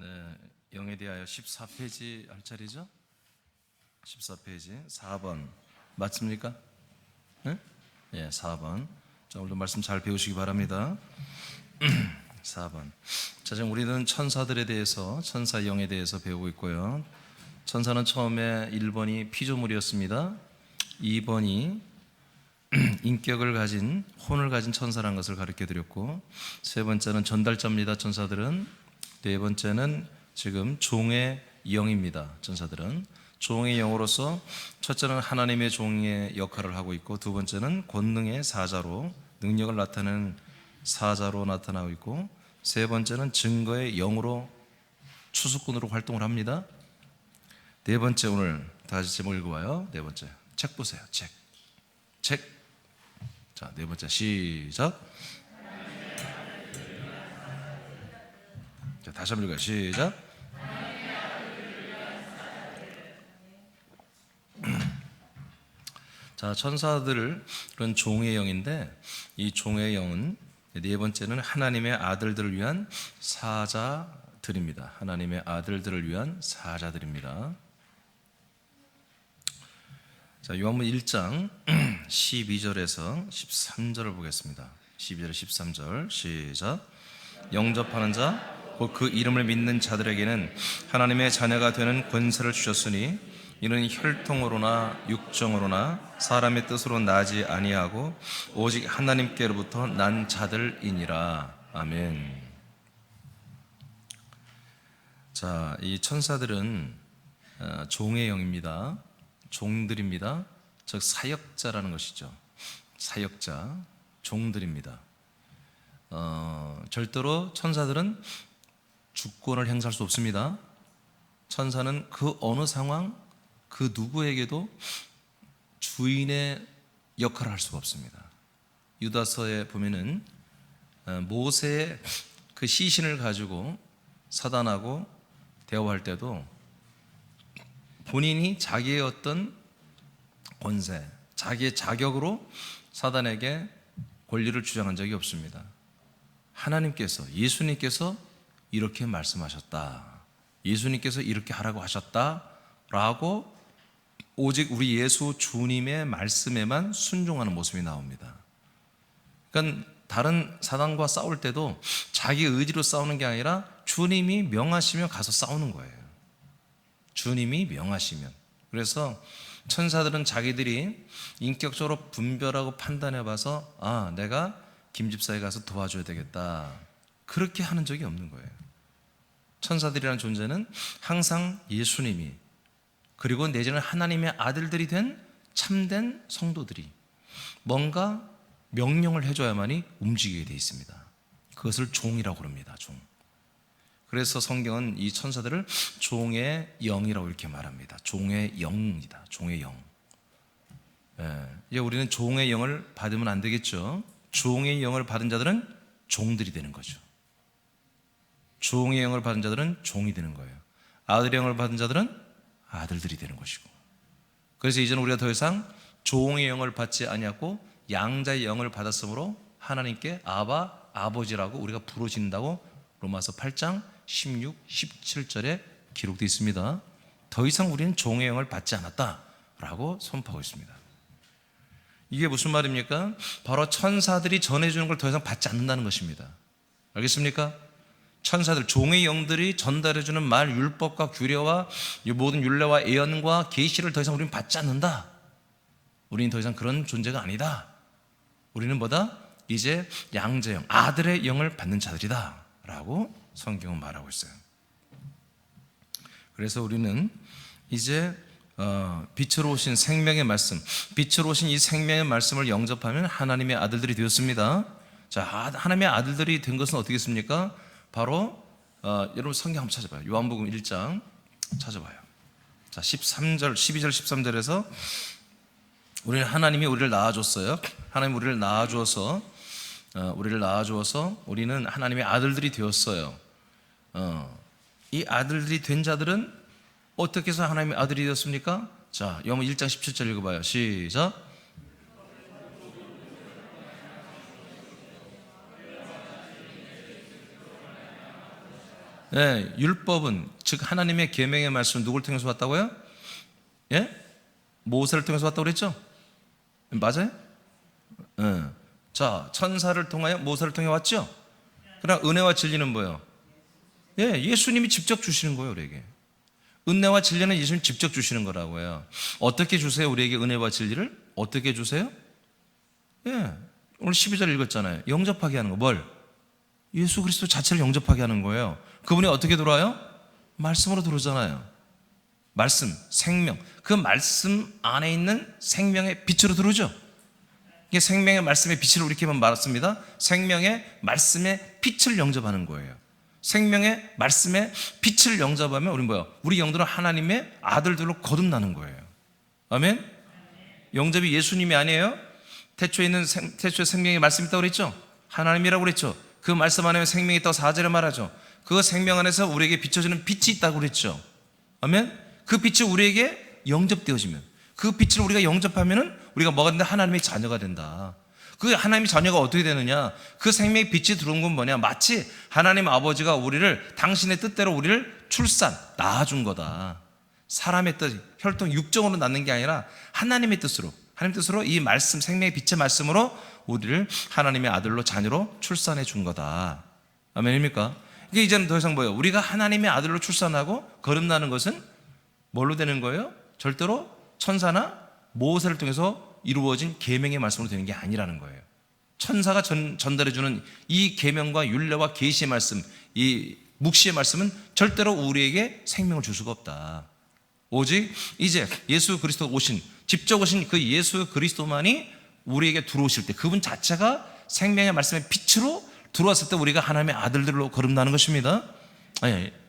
네, 영에 대하여 14페이지 할 차례죠? 14페이지 4번 맞습니까? 네? 예, 4번. 자, 오늘도 말씀 잘 배우시기 바랍니다. 4번. 자, 지금 우리는 천사들에 대해서, 천사 영에 대해서 배우고 있고요. 천사는 처음에 1번이 피조물이었습니다. 2번이 인격을 가진, 혼을 가진 천사라는 것을 가르쳐 드렸고, 세 번째는 전달자입니다. 천사들은. 네 번째는 지금 종의 영입니다. 천사들은 종의 영으로서 첫째는 하나님의 종의 역할을 하고 있고, 두 번째는 권능의 사자로, 능력을 나타내는 사자로 나타나고 있고, 세 번째는 증거의 영으로, 추수꾼으로 활동을 합니다. 네 번째, 오늘 다시 제목 읽어봐요. 네 번째, 책 보세요. 책. 자, 네 번째 시작. 자, 다시 한번 읽어요. 시작. 자, 천사들은 종의 영인데, 이 종의 영은 네 번째는 하나님의 아들들을 위한 사자들입니다. 하나님의 아들들을 위한 사자들입니다. 자, 요한복음 1장 12절에서 13절을 보겠습니다. 12절 13절 시작. 영접하는 자 곧 그 이름을 믿는 자들에게는 하나님의 자녀가 되는 권세를 주셨으니 이는 혈통으로나 육정으로나 사람의 뜻으로 나지 아니하고 오직 하나님께로부터 난 자들이니라. 아멘. 자, 이 천사들은 종의 영입니다. 종들입니다. 즉 사역자라는 것이죠. 사역자, 종들입니다. 절대로 천사들은 주권을 행사할 수 없습니다. 천사는 그 어느 상황, 그 누구에게도 주인의 역할을 할 수가 없습니다. 유다서에 보면은 모세의 그 시신을 가지고 사단하고 대화할 때도 본인이 자기의 어떤 권세, 자기의 자격으로 사단에게 권리를 주장한 적이 없습니다. 하나님께서, 예수님께서 이렇게 말씀하셨다, 예수님께서 이렇게 하라고 하셨다 라고 오직 우리 예수 주님의 말씀에만 순종하는 모습이 나옵니다. 그러니까 다른 사단과 싸울 때도 자기 의지로 싸우는 게 아니라 주님이 명하시면 가서 싸우는 거예요. 주님이 명하시면. 그래서 천사들은 자기들이 인격적으로 분별하고 판단해 봐서 내가 김 집사에 가서 도와줘야 되겠다, 그렇게 하는 적이 없는 거예요. 천사들이라는 존재는 항상 예수님이, 그리고 내지는 하나님의 아들들이 된 참된 성도들이 뭔가 명령을 해줘야만이 움직이게 되어 있습니다. 그것을 종이라고 그럽니다. 종. 그래서 성경은 이 천사들을 종의 영이라고 이렇게 말합니다. 종의 영이다. 종의 영. 이제 우리는 종의 영을 받으면 안 되겠죠. 종의 영을 받은 자들은 종들이 되는 거죠. 종의 영을 받은 자들은 종이 되는 거예요. 아들의 영을 받은 자들은 아들들이 되는 것이고. 그래서 이제는 우리가 더 이상 종의 영을 받지 아니하고 양자의 영을 받았으므로 하나님께 아바, 아버지라고 우리가 부르신다고 로마서 8장 16, 17절에 기록되어 있습니다. 더 이상 우리는 종의 영을 받지 않았다라고 선포하고 있습니다. 이게 무슨 말입니까? 바로 천사들이 전해주는 걸 더 이상 받지 않는다는 것입니다. 알겠습니까? 천사들, 종의 영들이 전달해주는 말, 율법과 규례와 모든 율례와 예언과 계시를 더 이상 우리는 받지 않는다. 우리는 더 이상 그런 존재가 아니다. 우리는 뭐다? 이제 양자의 영, 아들의 영을 받는 자들이다 라고 성경은 말하고 있어요. 그래서 우리는 이제 빛으로 오신 생명의 말씀, 빛으로 오신 이 생명의 말씀을 영접하면 하나님의 아들들이 되었습니다. 자, 하나님의 아들들이 된 것은 어떻게 했습니까? 바로 여러분 성경 한번 찾아봐요. 요한복음 1장 찾아봐요. 자, 13절, 12절, 13절에서 우리는 하나님이 우리를 낳아줬어요. 하나님 우리를 낳아주어서 우리는 하나님의 아들들이 되었어요. 이 아들들이 된 자들은 어떻게 해서 하나님의 아들이 되었습니까? 자, 요한복음 1장 17절 읽어봐요. 시작. 예, 율법은 즉 하나님의 계명의 말씀은 누굴 통해서 왔다고요? 예? 모세를 통해서 왔다고 그랬죠? 맞아요? 예. 자, 천사를 통하여 모세를 통해 왔죠? 그러나 은혜와 진리는 뭐예요? 예, 예수님이 직접 주시는 거예요, 우리에게. 은혜와 진리는 예수님이 직접 주시는 거라고요. 어떻게 주세요? 우리에게 은혜와 진리를? 어떻게 주세요? 예, 오늘 12절 읽었잖아요. 영접하게 하는 거. 뭘? 예수 그리스도 자체를 영접하게 하는 거예요. 그분이 어떻게 들어와요? 말씀으로 들어오잖아요. 말씀, 생명. 그 말씀 안에 있는 생명의 빛으로 들어오죠. 이게 생명의 말씀의 빛을 우리 이렇게 말했습니다. 생명의 말씀의 빛을 영접하는 거예요. 생명의 말씀의 빛을 영접하면 우리 뭐야? 우리 영들은 하나님의 아들들로 거듭나는 거예요. 아멘? 영접이 예수님이 아니에요? 태초에 있는 태초에 생명의 말씀이 있다고 그랬죠? 하나님이라고 그랬죠? 그 말씀 안에 생명이 있다고 4절에 말하죠. 그 생명 안에서 우리에게 비춰지는 빛이 있다고 그랬죠. 아멘? 그 빛이 우리에게 영접되어지면, 그 빛을 우리가 영접하면은 우리가 뭐가 된다? 하나님의 자녀가 된다. 그 하나님의 자녀가 어떻게 되느냐? 그 생명의 빛이 들어온 건 뭐냐? 마치 하나님 아버지가 우리를 당신의 뜻대로 우리를 낳아준 거다. 사람의 뜻, 혈통, 육정으로 낳는 게 아니라 하나님의 뜻으로, 하나님 뜻으로 이 말씀, 생명의 빛의 말씀으로 우리를 하나님의 아들로 자녀로 출산해 준 거다. 아멘입니까? 이게 이제는 더 이상 뭐예요? 우리가 하나님의 아들로 출산하고 거듭나는 것은 뭘로 되는 거예요? 절대로 천사나 모세를 통해서 이루어진 계명의 말씀으로 되는 게 아니라는 거예요. 천사가 전달해주는 이 계명과 율례와 계시의 말씀, 이 묵시의 말씀은 절대로 우리에게 생명을 줄 수가 없다. 오직 이제 예수 그리스도 직접 오신 그 예수 그리스도만이 우리에게 들어오실 때, 그분 자체가 생명의 말씀의 빛으로 들어왔을 때 우리가 하나님의 아들들로 거듭나는 것입니다.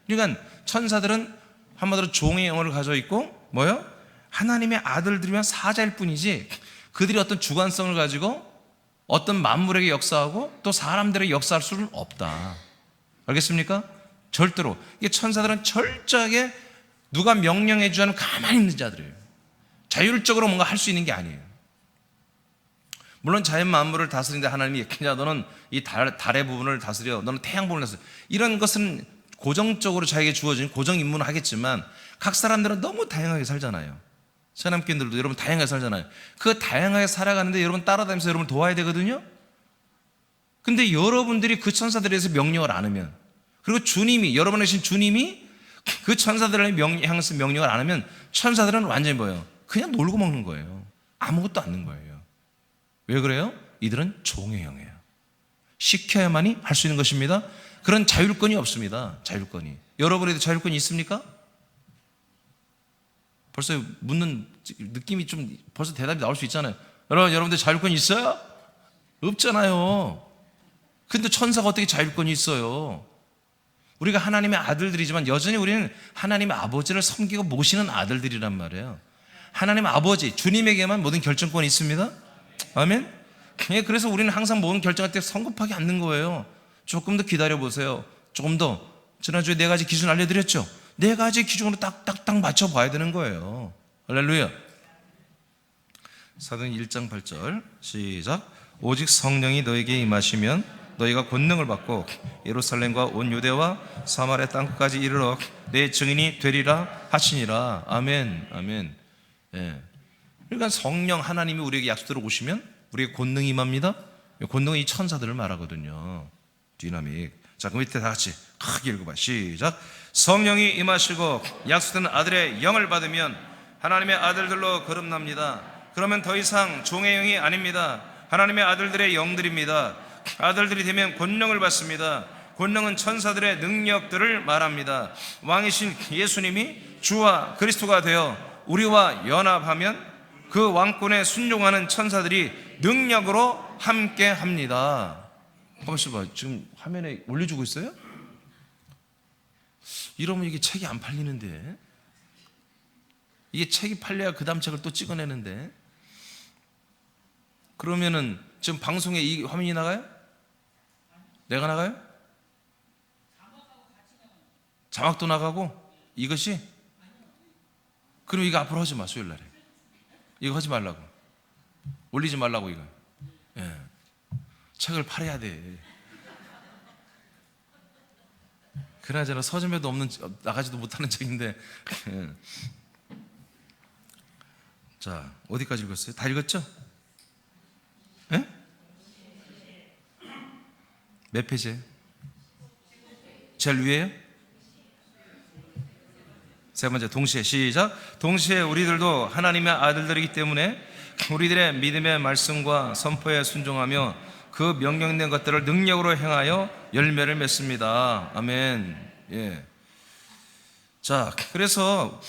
그러니까 천사들은 한마디로 종의 영혼을 가지고 있고 뭐요? 하나님의 아들들이면 사자일 뿐이지 그들이 어떤 주관성을 가지고 어떤 만물에게 역사하고 또 사람들에게 역사할 수는 없다. 알겠습니까? 절대로. 이게 천사들은 철저하게 누가 명령해 주자면 가만히 있는 자들이에요. 자율적으로 뭔가 할 수 있는 게 아니에요. 물론 자연 만물을 다스리는데 하나님이 야, 너는 이 달의 부분을 다스려, 너는 태양 부분을 다스려, 이런 것은 고정적으로 자에게 주어진 고정 임무는 하겠지만 각 사람들은 너무 다양하게 살잖아요. 선함교인들도 여러분 다양하게 살잖아요. 그 다양하게 살아가는데 여러분 따라다니면서 여러분 도와야 되거든요. 근데 여러분들이 그 천사들에 대해서 명령을 안 하면, 그리고 주님이, 여러분의 신 주님이 그 천사들을 향해서 명령을 안 하면 천사들은 완전히 뭐예요? 그냥 놀고 먹는 거예요. 아무것도 않는 거예요. 왜 그래요? 이들은 종의 영이에요. 시켜야만이 할 수 있는 것입니다. 그런 자율권이 없습니다. 자율권이. 여러분에도 자율권이 있습니까? 벌써 묻는 느낌이 좀 벌써 대답이 나올 수 있잖아요. 여러분들 자율권이 있어요? 없잖아요. 근데 천사가 어떻게 자율권이 있어요? 우리가 하나님의 아들들이지만 여전히 우리는 하나님의 아버지를 섬기고 모시는 아들들이란 말이에요. 하나님 아버지, 주님에게만 모든 결정권이 있습니다. 아멘? 그래서 우리는 항상 모든 결정할 때 성급하게 않는 거예요. 조금 더 기다려보세요. 조금 더. 지난주에 4가지 기준 알려드렸죠? 4가지 기준으로 딱딱딱 맞춰봐야 되는 거예요. 할렐루야. 사도행 1장 8절 시작. 오직 성령이 너에게 임하시면 너희가 권능을 받고 예루살렘과 온 유대와 사마리아 땅끝까지 이르러 내 증인이 되리라 하시니라. 아멘. 아멘. 예. 그러니까 성령 하나님이 우리에게 약속대로 오시면 우리에게 권능이 임합니다. 권능은 이 천사들을 말하거든요. 디나믹. 자, 그 밑에 다 같이 크게 읽어봐. 시작. 성령이 임하시고 약속된 아들의 영을 받으면 하나님의 아들들로 거듭납니다. 그러면 더 이상 종의 영이 아닙니다. 하나님의 아들들의 영들입니다. 아들들이 되면 권능을 받습니다. 권능은 천사들의 능력들을 말합니다. 왕이신 예수님이 주와 그리스도가 되어 우리와 연합하면 그 왕권에 순종하는 천사들이 능력으로 함께 합니다. 가만있어 봐. 지금 화면에 올려주고 있어요? 이러면 이게 책이 안 팔리는데, 이게 책이 팔려야 그 다음 책을 또 찍어내는데, 그러면은 지금 방송에 이 화면이 나가요? 내가 나가요? 자막도 나가고 이것이? 그럼 이거 앞으로 하지 마. 수요일 날에 이거 하지 말라고, 올리지 말라고. 이거 책을 팔아야 돼. 그나저나 서점에도 없는, 나가지도 못하는 책인데. 자, 어디까지 읽었어요? 다 읽었죠? 예? 몇 페이지예요? 제일 위에요? 세 번째, 동시에. 시작. 동시에 우리들도 하나님의 아들들이기 때문에 우리들의 믿음의 말씀과 선포에 순종하며 그 명령된 것들을 능력으로 행하여 열매를 맺습니다. 아멘. 예. 자, 그래서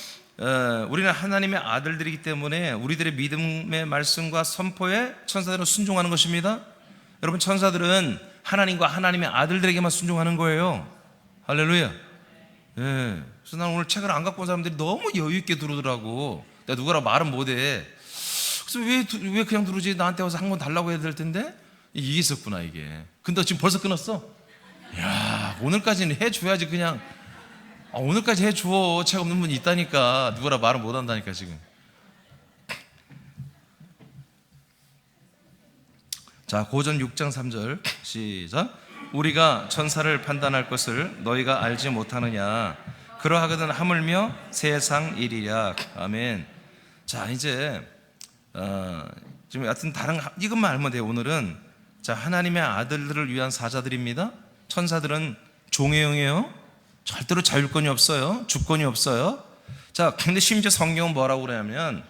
우리는 하나님의 아들들이기 때문에 우리들의 믿음의 말씀과 선포에 천사들은 순종하는 것입니다. 여러분, 천사들은 하나님과 하나님의 아들들에게만 순종하는 거예요. 할렐루야. 예. 그래서 난 오늘 책을 안 갖고 온 사람들이 너무 여유 있게 들어오더라고. 내가 누구라고 말은 못해. 그래서 왜 그냥 들어오지? 나한테 와서 한 권 달라고 해야 될 텐데. 이게 있었구나, 이게. 근데 지금 벌써 끊었어? 야, 오늘까지는 해줘야지, 그냥. 오늘까지 해줘. 책 없는 분이 있다니까. 누구라 말은 못 한다니까, 지금. 자, 고전 6장 3절. 시작. 우리가 천사를 판단할 것을 너희가 알지 못하느냐. 그러하거든 하물며 세상 일이야. 아멘. 자, 이제 지금 여하튼 다른 이것만 알면 돼요. 오늘은 자, 하나님의 아들들을 위한 사자들입니다. 천사들은 종의형이에요. 절대로 자율권이 없어요. 주권이 없어요. 자, 근데 심지어 성경은 뭐라고 그러냐면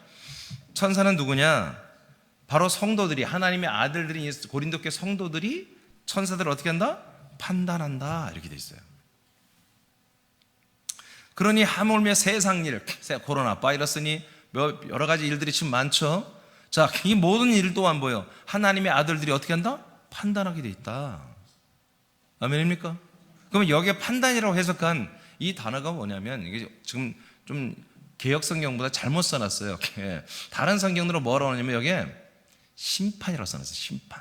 천사는 누구냐? 바로 성도들이, 하나님의 아들들이, 고린도교 성도들이 천사들을 어떻게 한다? 판단한다. 이렇게 돼 있어요. 그러니 하물며 세상 일, 코로나 바이러스니 여러 가지 일들이 지금 많죠. 자, 이 모든 일 또한 뭐예요? 하나님의 아들들이 어떻게 한다? 판단하게 돼 있다. 아멘입니까? 그러면 여기에 판단이라고 해석한 이 단어가 뭐냐면, 이게 지금 좀 개역 성경보다 잘못 써놨어요. 다른 성경으로 뭐라고 하냐면 여기에 심판이라고 써놨어요. 심판.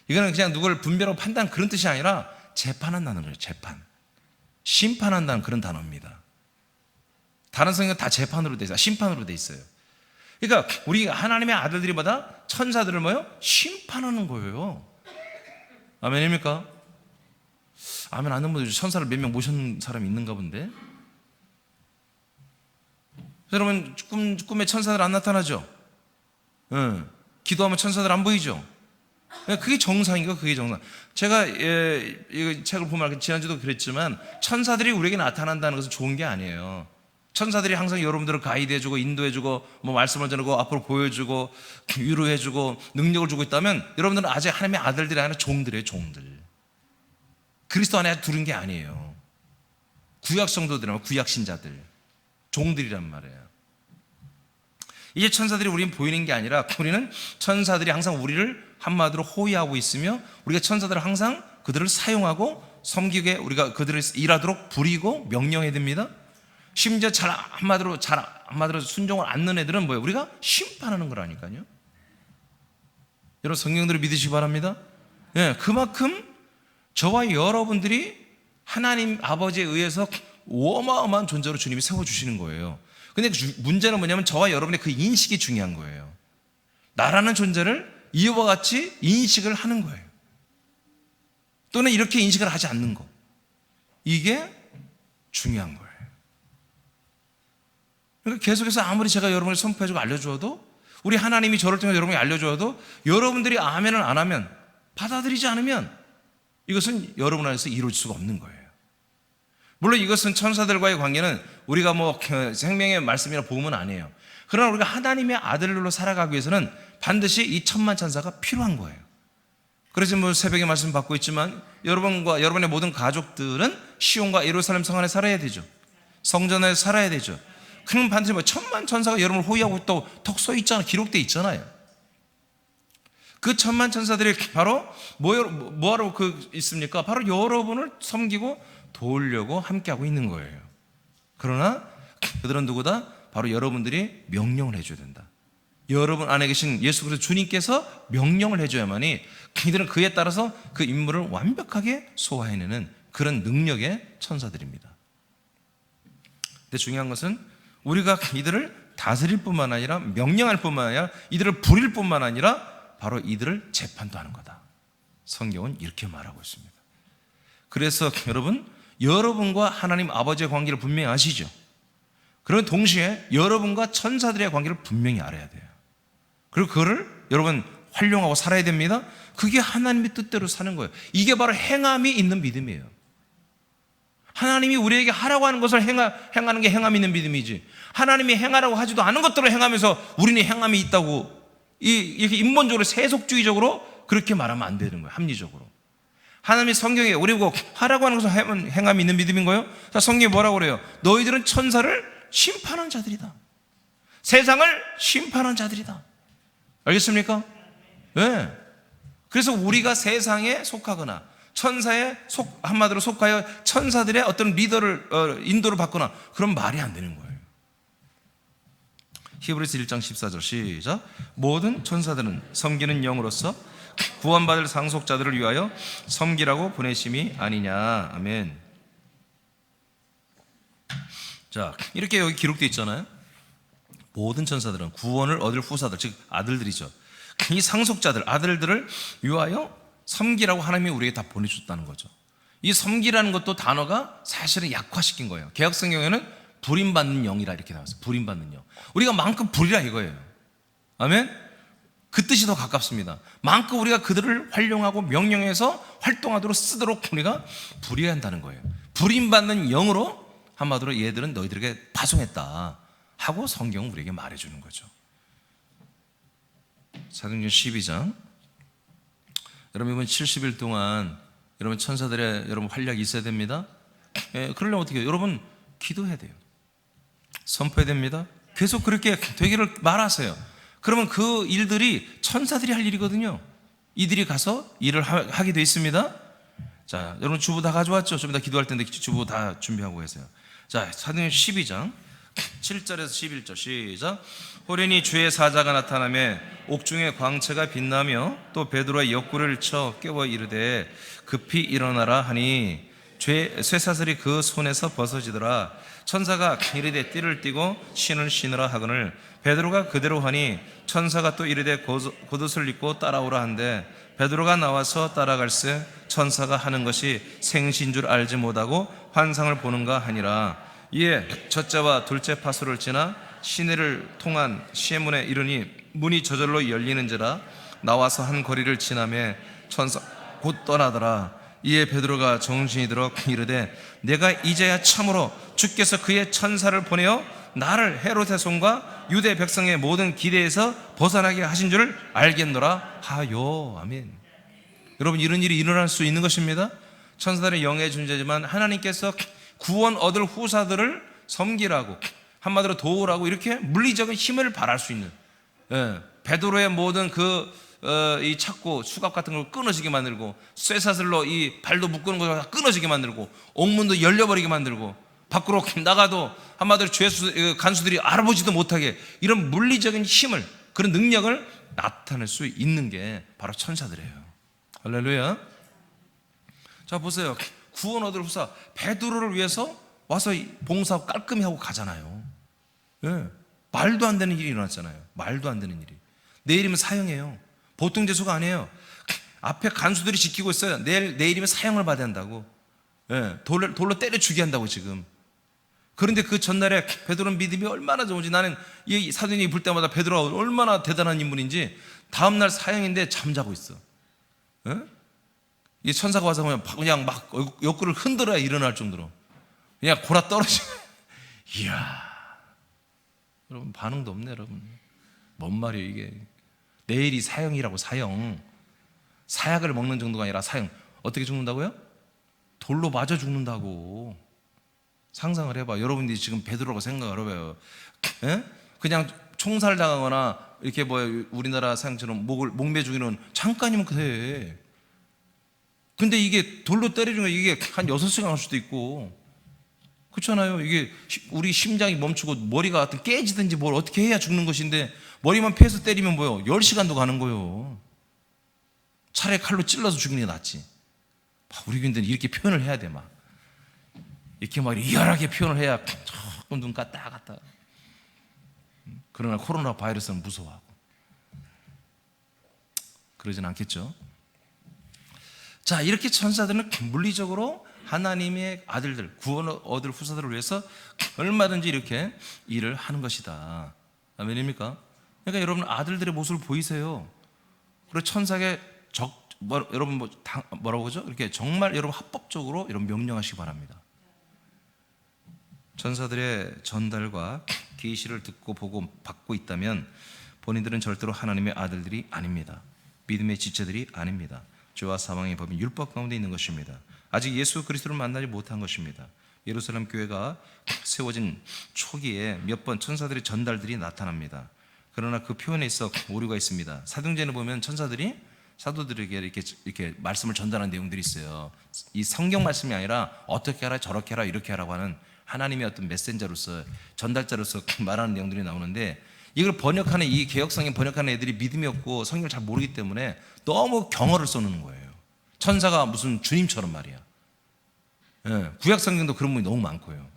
이거는 그냥 누구를 분별하고 판단 그런 뜻이 아니라 재판한다는 거예요. 재판. 심판한다는 그런 단어입니다. 다른 성경은 다 재판으로 돼 있어요. 심판으로 돼 있어요. 그러니까 우리 하나님의 아들들이 마다 천사들을 뭐요? 심판하는 거예요. 아멘입니까? 아멘 안 하는 분들 천사를 몇 명 모신 사람이 있는가 본데. 여러분, 꿈에 천사들 안 나타나죠? 기도하면 천사들 안 보이죠? 그게 정상이고, 그게 정상. 제가 이 책을 보면 지난주도 그랬지만 천사들이 우리에게 나타난다는 것은 좋은 게 아니에요. 천사들이 항상 여러분들을 가이드해주고 인도해주고 뭐 말씀을 전하고 앞으로 보여주고 위로해주고 능력을 주고 있다면 여러분들은 아직 하나님의 아들들이 아니라 종들이에요. 종들. 그리스도 안에 두른 게 아니에요. 구약 성도들이나 구약 신자들, 종들이란 말이에요. 이제 천사들이 우리는 보이는 게 아니라 우리는 천사들이 항상 우리를 한마디로 호위하고 있으며 우리가 천사들을 항상 그들을 사용하고 섬기게 우리가 그들을 일하도록 부리고 명령해야 됩니다. 심지어 한마디로 순종을 않는 애들은 뭐예요? 우리가 심판하는 거라니까요. 여러분, 성경들을 믿으시기 바랍니다. 예, 그만큼 저와 여러분들이 하나님 아버지에 의해서 어마어마한 존재로 주님이 세워주시는 거예요. 근데 문제는 뭐냐면 저와 여러분의 그 인식이 중요한 거예요. 나라는 존재를 이와 같이 인식을 하는 거예요. 또는 이렇게 인식을 하지 않는 거. 이게 중요한 거예요. 그러니까 계속해서 아무리 제가 여러분을 선포해주고 알려주어도, 우리 하나님이 저를 통해 여러분에게 알려주어도 여러분들이 아멘을 안 하면, 받아들이지 않으면 이것은 여러분 안에서 이룰 수가 없는 거예요. 물론 이것은 천사들과의 관계는 우리가 뭐 생명의 말씀이나 복음은 아니에요. 그러나 우리가 하나님의 아들로 살아가기 위해서는 반드시 이 천만 천사가 필요한 거예요. 그래서 뭐 새벽에 말씀 받고 있지만 여러분과 여러분의 모든 가족들은 시온과 예루살렘 성 안에 살아야 되죠. 성전에 살아야 되죠. 그럼 반드시 뭐 천만 천사가 여러분을 호위하고 또 턱 써 있잖아요. 기록되어 있잖아요. 그 천만 천사들이 바로 뭐하러 있습니까? 바로 여러분을 섬기고 도우려고 함께하고 있는 거예요. 그러나 그들은 누구다? 바로 여러분들이 명령을 해줘야 된다. 여러분 안에 계신 예수 그리스도 주님께서 명령을 해줘야만이 그들은 그에 따라서 그 임무를 완벽하게 소화해내는 그런 능력의 천사들입니다. 근데 중요한 것은 우리가 이들을 다스릴 뿐만 아니라 명령할 뿐만 아니라 이들을 부릴 뿐만 아니라 바로 이들을 재판도 하는 거다. 성경은 이렇게 말하고 있습니다. 그래서 여러분과 하나님 아버지의 관계를 분명히 아시죠? 그리고 동시에 여러분과 천사들의 관계를 분명히 알아야 돼요. 그리고 그거를 여러분 활용하고 살아야 됩니다. 그게 하나님의 뜻대로 사는 거예요. 이게 바로 행함이 있는 믿음이에요. 하나님이 우리에게 하라고 하는 것을 행하는 게 행함이 있는 믿음이지, 하나님이 행하라고 하지도 않은 것들을 행하면서 우리는 행함이 있다고 이렇게 인본적으로 세속주의적으로 그렇게 말하면 안 되는 거예요. 합리적으로. 하나님이 성경에 우리고 하라고 하는 것을 행함이 있는 믿음인 거예요. 자, 성경에 뭐라고 그래요? 너희들은 천사를 심판한 자들이다. 세상을 심판한 자들이다. 알겠습니까? 네. 그래서 우리가 세상에 속하거나 천사에 한마디로 속하여 천사들의 어떤 리더를 인도를 받거나 그런 말이 안 되는 거예요. 히브리서 1장 14절 시작. 모든 천사들은 섬기는 영으로서 구원받을 상속자들을 위하여 섬기라고 보내심이 아니냐. 아멘. 자, 이렇게 여기 기록되어 있잖아요. 모든 천사들은 구원을 얻을 후사들, 즉 아들들이죠. 이 상속자들, 아들들을 위하여 섬기라고 하나님이 우리에게 다 보내줬다는 거죠. 이 섬기라는 것도 단어가 사실은 약화시킨 거예요. 개혁성경에는 부림받는 영이라 이렇게 나왔어요. 부림받는 영. 우리가 마음껏 부리라 이거예요. 아멘? 그 뜻이 더 가깝습니다. 마음껏 우리가 그들을 활용하고 명령해서 활동하도록 쓰도록 우리가 부려야 한다는 거예요. 부림받는 영으로 한마디로 얘들은 너희들에게 파송했다 하고 성경은 우리에게 말해주는 거죠. 사도행전 12장. 여러분 이번 70일 동안 여러분 천사들의 여러분 활약이 있어야 됩니다. 그러려면 어떻게 해요? 여러분 기도해야 돼요. 선포해야 됩니다. 계속 그렇게 되기를 말하세요. 그러면 그 일들이 천사들이 할 일이거든요. 이들이 가서 일을 하게 돼 있습니다. 자, 여러분 주부 다 가져왔죠? 좀 이따 기도할 텐데 주부 다 준비하고 계세요. 자, 사도행전 12장 7절에서 11절 시작. 호련히 주의 사자가 나타나며 옥중에 광채가 빛나며 또 베드로의 옆구리를 쳐 깨워 이르되 급히 일어나라 하니 쇠사슬이 그 손에서 벗어지더라. 천사가 이르되 띠를 띠고 신을 신으라 하거늘 베드로가 그대로 하니 천사가 또 이르되 겉옷을 입고 따라오라 한데 베드로가 나와서 따라갈새 천사가 하는 것이 생시인 줄 알지 못하고 환상을 보는가 하니라. 이에 첫째와 둘째 파수를 지나 시내를 통한 시해문에 이르니 문이 저절로 열리는지라. 나와서 한 거리를 지나매 천사 곧 떠나더라. 이에 베드로가 정신이 들어 이르되 내가 이제야 참으로 주께서 그의 천사를 보내어 나를 헤롯의 손과 유대 백성의 모든 기대에서 벗어나게 하신 줄을 알겠노라 하요. 아멘. 여러분 이런 일이 일어날 수 있는 것입니다. 천사들의 영의 존재지만 하나님께서 구원 얻을 후사들을 섬기라고 한마디로 도우라고 이렇게 물리적인 힘을 발할 수 있는, 베드로의 모든 이 찾고 수갑 같은 걸 끊어지게 만들고 쇠사슬로 이 발도 묶는 걸 끊어지게 만들고 옥문도 열려버리게 만들고 밖으로 나가도 한마디로 간수들이 알아보지도 못하게 이런 물리적인 힘을, 그런 능력을 나타낼 수 있는 게 바로 천사들이에요. 할렐루야. 자 보세요. 구원 얻을 후사 베드로를 위해서 와서 봉사 깔끔히 하고 가잖아요. 말도 안 되는 일이 일어났잖아요. 말도 안 되는 일이. 내일이면 사형이에요. 보통 재수가 아니에요. 앞에 간수들이 지키고 있어요. 내일이면 사형을 받아야 한다고. 돌로 때려 죽게 한다고 지금. 그런데 그 전날에 베드로는 믿음이 얼마나 좋은지, 나는 이 사도행전이 볼 때마다 베드로가 얼마나 대단한 인물인지. 다음날 사형인데 잠자고 있어. 이 천사가 와서 그냥 막 옆구리를 흔들어야 일어날 정도로 그냥 골아 떨어지. 이야, 여러분 반응도 없네. 여러분 뭔 말이에요 이게. 내일이 사형이라고. 사약을 먹는 정도가 아니라 사형. 어떻게 죽는다고요? 돌로 맞아 죽는다고. 상상을 해봐. 여러분들이 지금 베드로라고 생각을 해봐요. 그냥 총살당하거나 이렇게 우리나라 사형처럼 목매 죽이는 잠깐이면 그래. 근데 이게 돌로 때려주는 거 이게 한 6시간 할 수도 있고 그렇잖아요. 이게 우리 심장이 멈추고 머리가 하여튼 깨지든지 뭘 어떻게 해야 죽는 것인데 머리만 패서 때리면 10시간도 가는 거예요. 차라리 칼로 찔러서 죽이는 게 낫지. 우리 교인들은 이렇게 표현을 해야 돼. 막 이렇게 막 리얼하게 표현을 해야 조금 눈 까딱. 그러나 코로나 바이러스는 무서워하고 그러진 않겠죠. 자, 이렇게 천사들은 물리적으로 하나님의 아들들, 구원을 얻을 후사들을 위해서 얼마든지 이렇게 일을 하는 것이다. 아멘입니까? 그러니까 여러분 아들들의 모습을 보이세요. 그리고 천사에게 여러분 뭐라고 하죠? 이렇게 정말 여러분 합법적으로 여러분 명령하시기 바랍니다. 천사들의 전달과 계시를 듣고 보고 받고 있다면 본인들은 절대로 하나님의 아들들이 아닙니다. 믿음의 지체들이 아닙니다. 죄와 사망의 법인 율법 가운데 있는 것입니다. 아직 예수 그리스도를 만나지 못한 것입니다. 예루살렘 교회가 세워진 초기에 몇 번 천사들의 전달들이 나타납니다. 그러나 그 표현에 있어 오류가 있습니다. 사도행전에 보면 천사들이 사도들에게 이렇게 말씀을 전달하는 내용들이 있어요. 이 성경 말씀이 아니라 어떻게 하라 저렇게 하라 이렇게 하라고 하는 하나님의 어떤 메신저로서 전달자로서 말하는 내용들이 나오는데, 이걸 번역하는 이 개역성경 번역하는 애들이 믿음이 없고 성경을 잘 모르기 때문에 너무 경어를 써놓는 거예요. 천사가 무슨 주님처럼 말이야. 예, 구약 성경도 그런 분이 너무 많고요.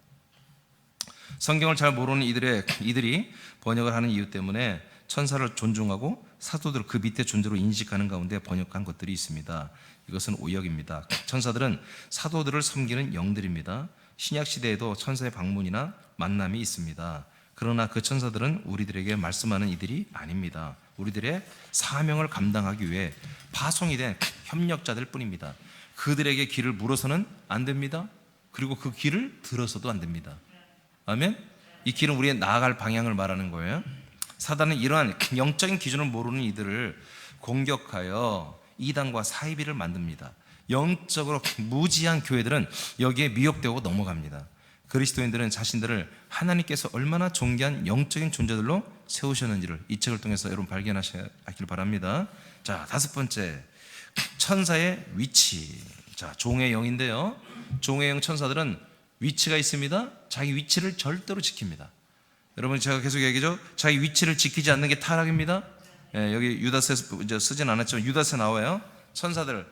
성경을 잘 모르는 이들이 번역을 하는 이유 때문에 천사를 존중하고 사도들을 그 밑에 존재로 인식하는 가운데 번역한 것들이 있습니다. 이것은 오역입니다. 천사들은 사도들을 섬기는 영들입니다. 신약 시대에도 천사의 방문이나 만남이 있습니다. 그러나 그 천사들은 우리들에게 말씀하는 이들이 아닙니다. 우리들의 사명을 감당하기 위해 파송이 된 협력자들 뿐입니다. 그들에게 길을 물어서는 안 됩니다. 그리고 그 길을 들어서도 안 됩니다. 아멘? 이 길은 우리의 나아갈 방향을 말하는 거예요. 사단은 이러한 영적인 기준을 모르는 이들을 공격하여 이단과 사이비를 만듭니다. 영적으로 무지한 교회들은 여기에 미혹되고 넘어갑니다. 그리스도인들은 자신들을 하나님께서 얼마나 존귀한 영적인 존재들로 세우셨는지를 이 책을 통해서 여러분 발견하시길 바랍니다. 자, 다섯 번째, 천사의 위치. 자, 종의 영인데요, 종의 영 천사들은 위치가 있습니다. 자기 위치를 절대로 지킵니다. 여러분, 제가 계속 얘기죠. 자기 위치를 지키지 않는 게 타락입니다. 예, 여기 유다서에서 이제 쓰진 않았지만 유다서에 나와요. 천사들이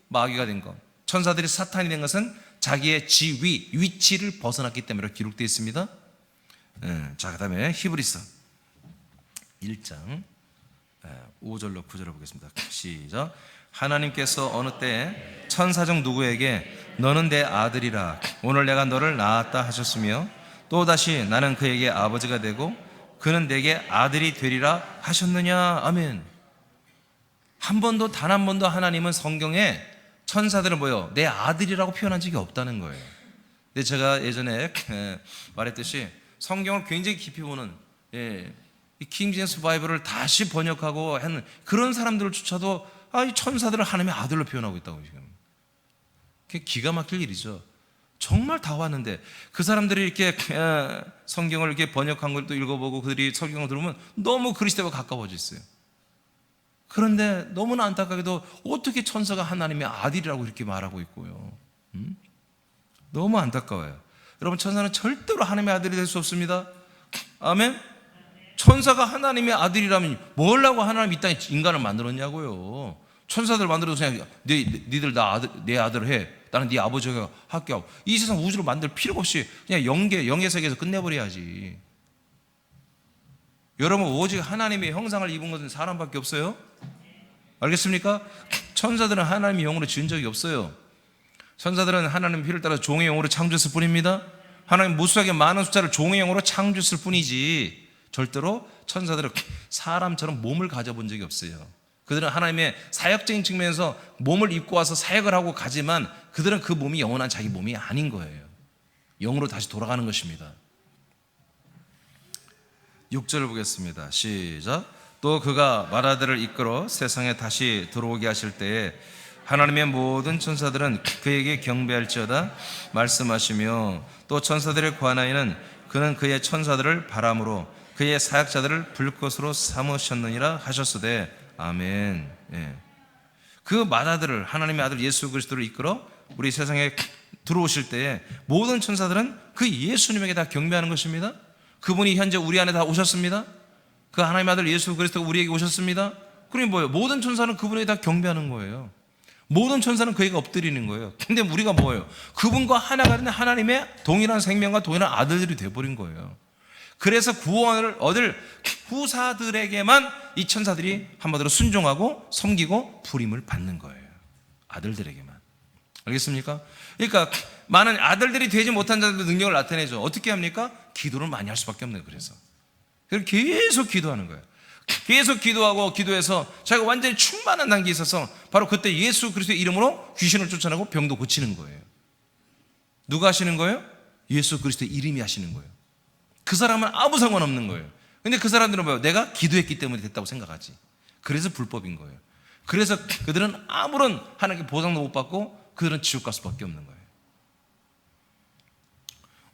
마귀가 된 것, 천사들이 사탄이 된 것은 자기의 지위, 위치를 벗어났기 때문에 기록되어 있습니다. 자, 그 다음에 히브리서 1장 5절로 9절을 보겠습니다. 시작. 하나님께서 어느 때에 천사 중 누구에게 너는 내 아들이라 오늘 내가 너를 낳았다 하셨으며, 또다시 나는 그에게 아버지가 되고 그는 내게 아들이 되리라 하셨느냐. 아멘. 한 번도 단 한 번도 하나님은 성경에 천사들은 뭐요? 내 아들이라고 표현한 적이 없다는 거예요. 근데 제가 예전에 말했듯이 성경을 굉장히 깊이 보는 이 킹제임스 바이블을 다시 번역하고 하는 그런 사람들조차도 이 천사들을 하나님의 아들로 표현하고 있다고 지금. 그게 기가 막힐 일이죠. 정말 다 왔는데 그 사람들이 이렇게 성경을 이렇게 번역한 걸 또 읽어보고 그들이 성경을 들으면 너무 그리스도와 가까워져 있어요. 그런데 너무나 안타깝게도 어떻게 천사가 하나님의 아들이라고 이렇게 말하고 있고요. 너무 안타까워요. 여러분, 천사는 절대로 하나님의 아들이 될 수 없습니다. 아멘. 천사가 하나님의 아들이라면 뭘라고 하나님 이 땅에 인간을 만들었냐고요. 천사들 만들어서 그냥 니들 내 아들 해, 나는 네 아버지가 할게 하고 이 세상 우주를 만들 필요가 없이 그냥 영의 세계에서 끝내버려야지. 여러분, 오직 하나님의 형상을 입은 것은 사람밖에 없어요. 알겠습니까? 천사들은 하나님의 영으로 지은 적이 없어요. 천사들은 하나님의 피를 따라 종의 영으로 창조했을 뿐입니다. 하나님 무수하게 많은 숫자를 종의 영으로 창조했을 뿐이지 절대로 천사들은 사람처럼 몸을 가져본 적이 없어요. 그들은 하나님의 사역적인 측면에서 몸을 입고 와서 사역을 하고 가지만 그들은 그 몸이 영원한 자기 몸이 아닌 거예요. 영으로 다시 돌아가는 것입니다. 6절을 보겠습니다. 시작. 또 그가 마라들을 이끌어 세상에 다시 들어오게 하실 때에 하나님의 모든 천사들은 그에게 경배할지어다 말씀하시며, 또 천사들의 관하에는 그는 그의 천사들을 바람으로 그의 사역자들을 불꽃으로 삼으셨느니라 하셨으되 아멘. 예. 그 마다들을 하나님의 아들 예수 그리스도를 이끌어 우리 세상에 들어오실 때에 모든 천사들은 그 예수님에게 다 경배하는 것입니다. 그분이 현재 우리 안에 다 오셨습니다. 그 하나님의 아들 예수 그리스도가 우리에게 오셨습니다. 그러니 뭐예요? 모든 천사는 그분에게 다 경배하는 거예요. 모든 천사는 그에게 엎드리는 거예요. 근데 우리가 뭐예요? 그분과 하나가 된 하나님의 동일한 생명과 동일한 아들들이 되어버린 거예요. 그래서 구원을 얻을 후사들에게만 이 천사들이 한마디로 순종하고 섬기고 부림을 받는 거예요. 아들들에게만. 알겠습니까? 그러니까 많은 아들들이 되지 못한 자들도 능력을 나타내죠. 어떻게 합니까? 기도를 많이 할 수밖에 없는 거예요. 그래서 계속 기도하는 거예요. 계속 기도하고 기도해서 자기가 완전히 충만한 단계에 있어서 바로 그때 예수 그리스도의 이름으로 귀신을 쫓아내고 병도 고치는 거예요. 누가 하시는 거예요? 예수 그리스도의 이름이 하시는 거예요. 그 사람은 아무 상관없는 거예요. 근데 그 사람들은 뭐예요? 내가 기도했기 때문에 됐다고 생각하지. 그래서 불법인 거예요. 그래서 그들은 아무런 하나님께 보상도 못 받고 그들은 지옥 갈 수밖에 없는 거예요.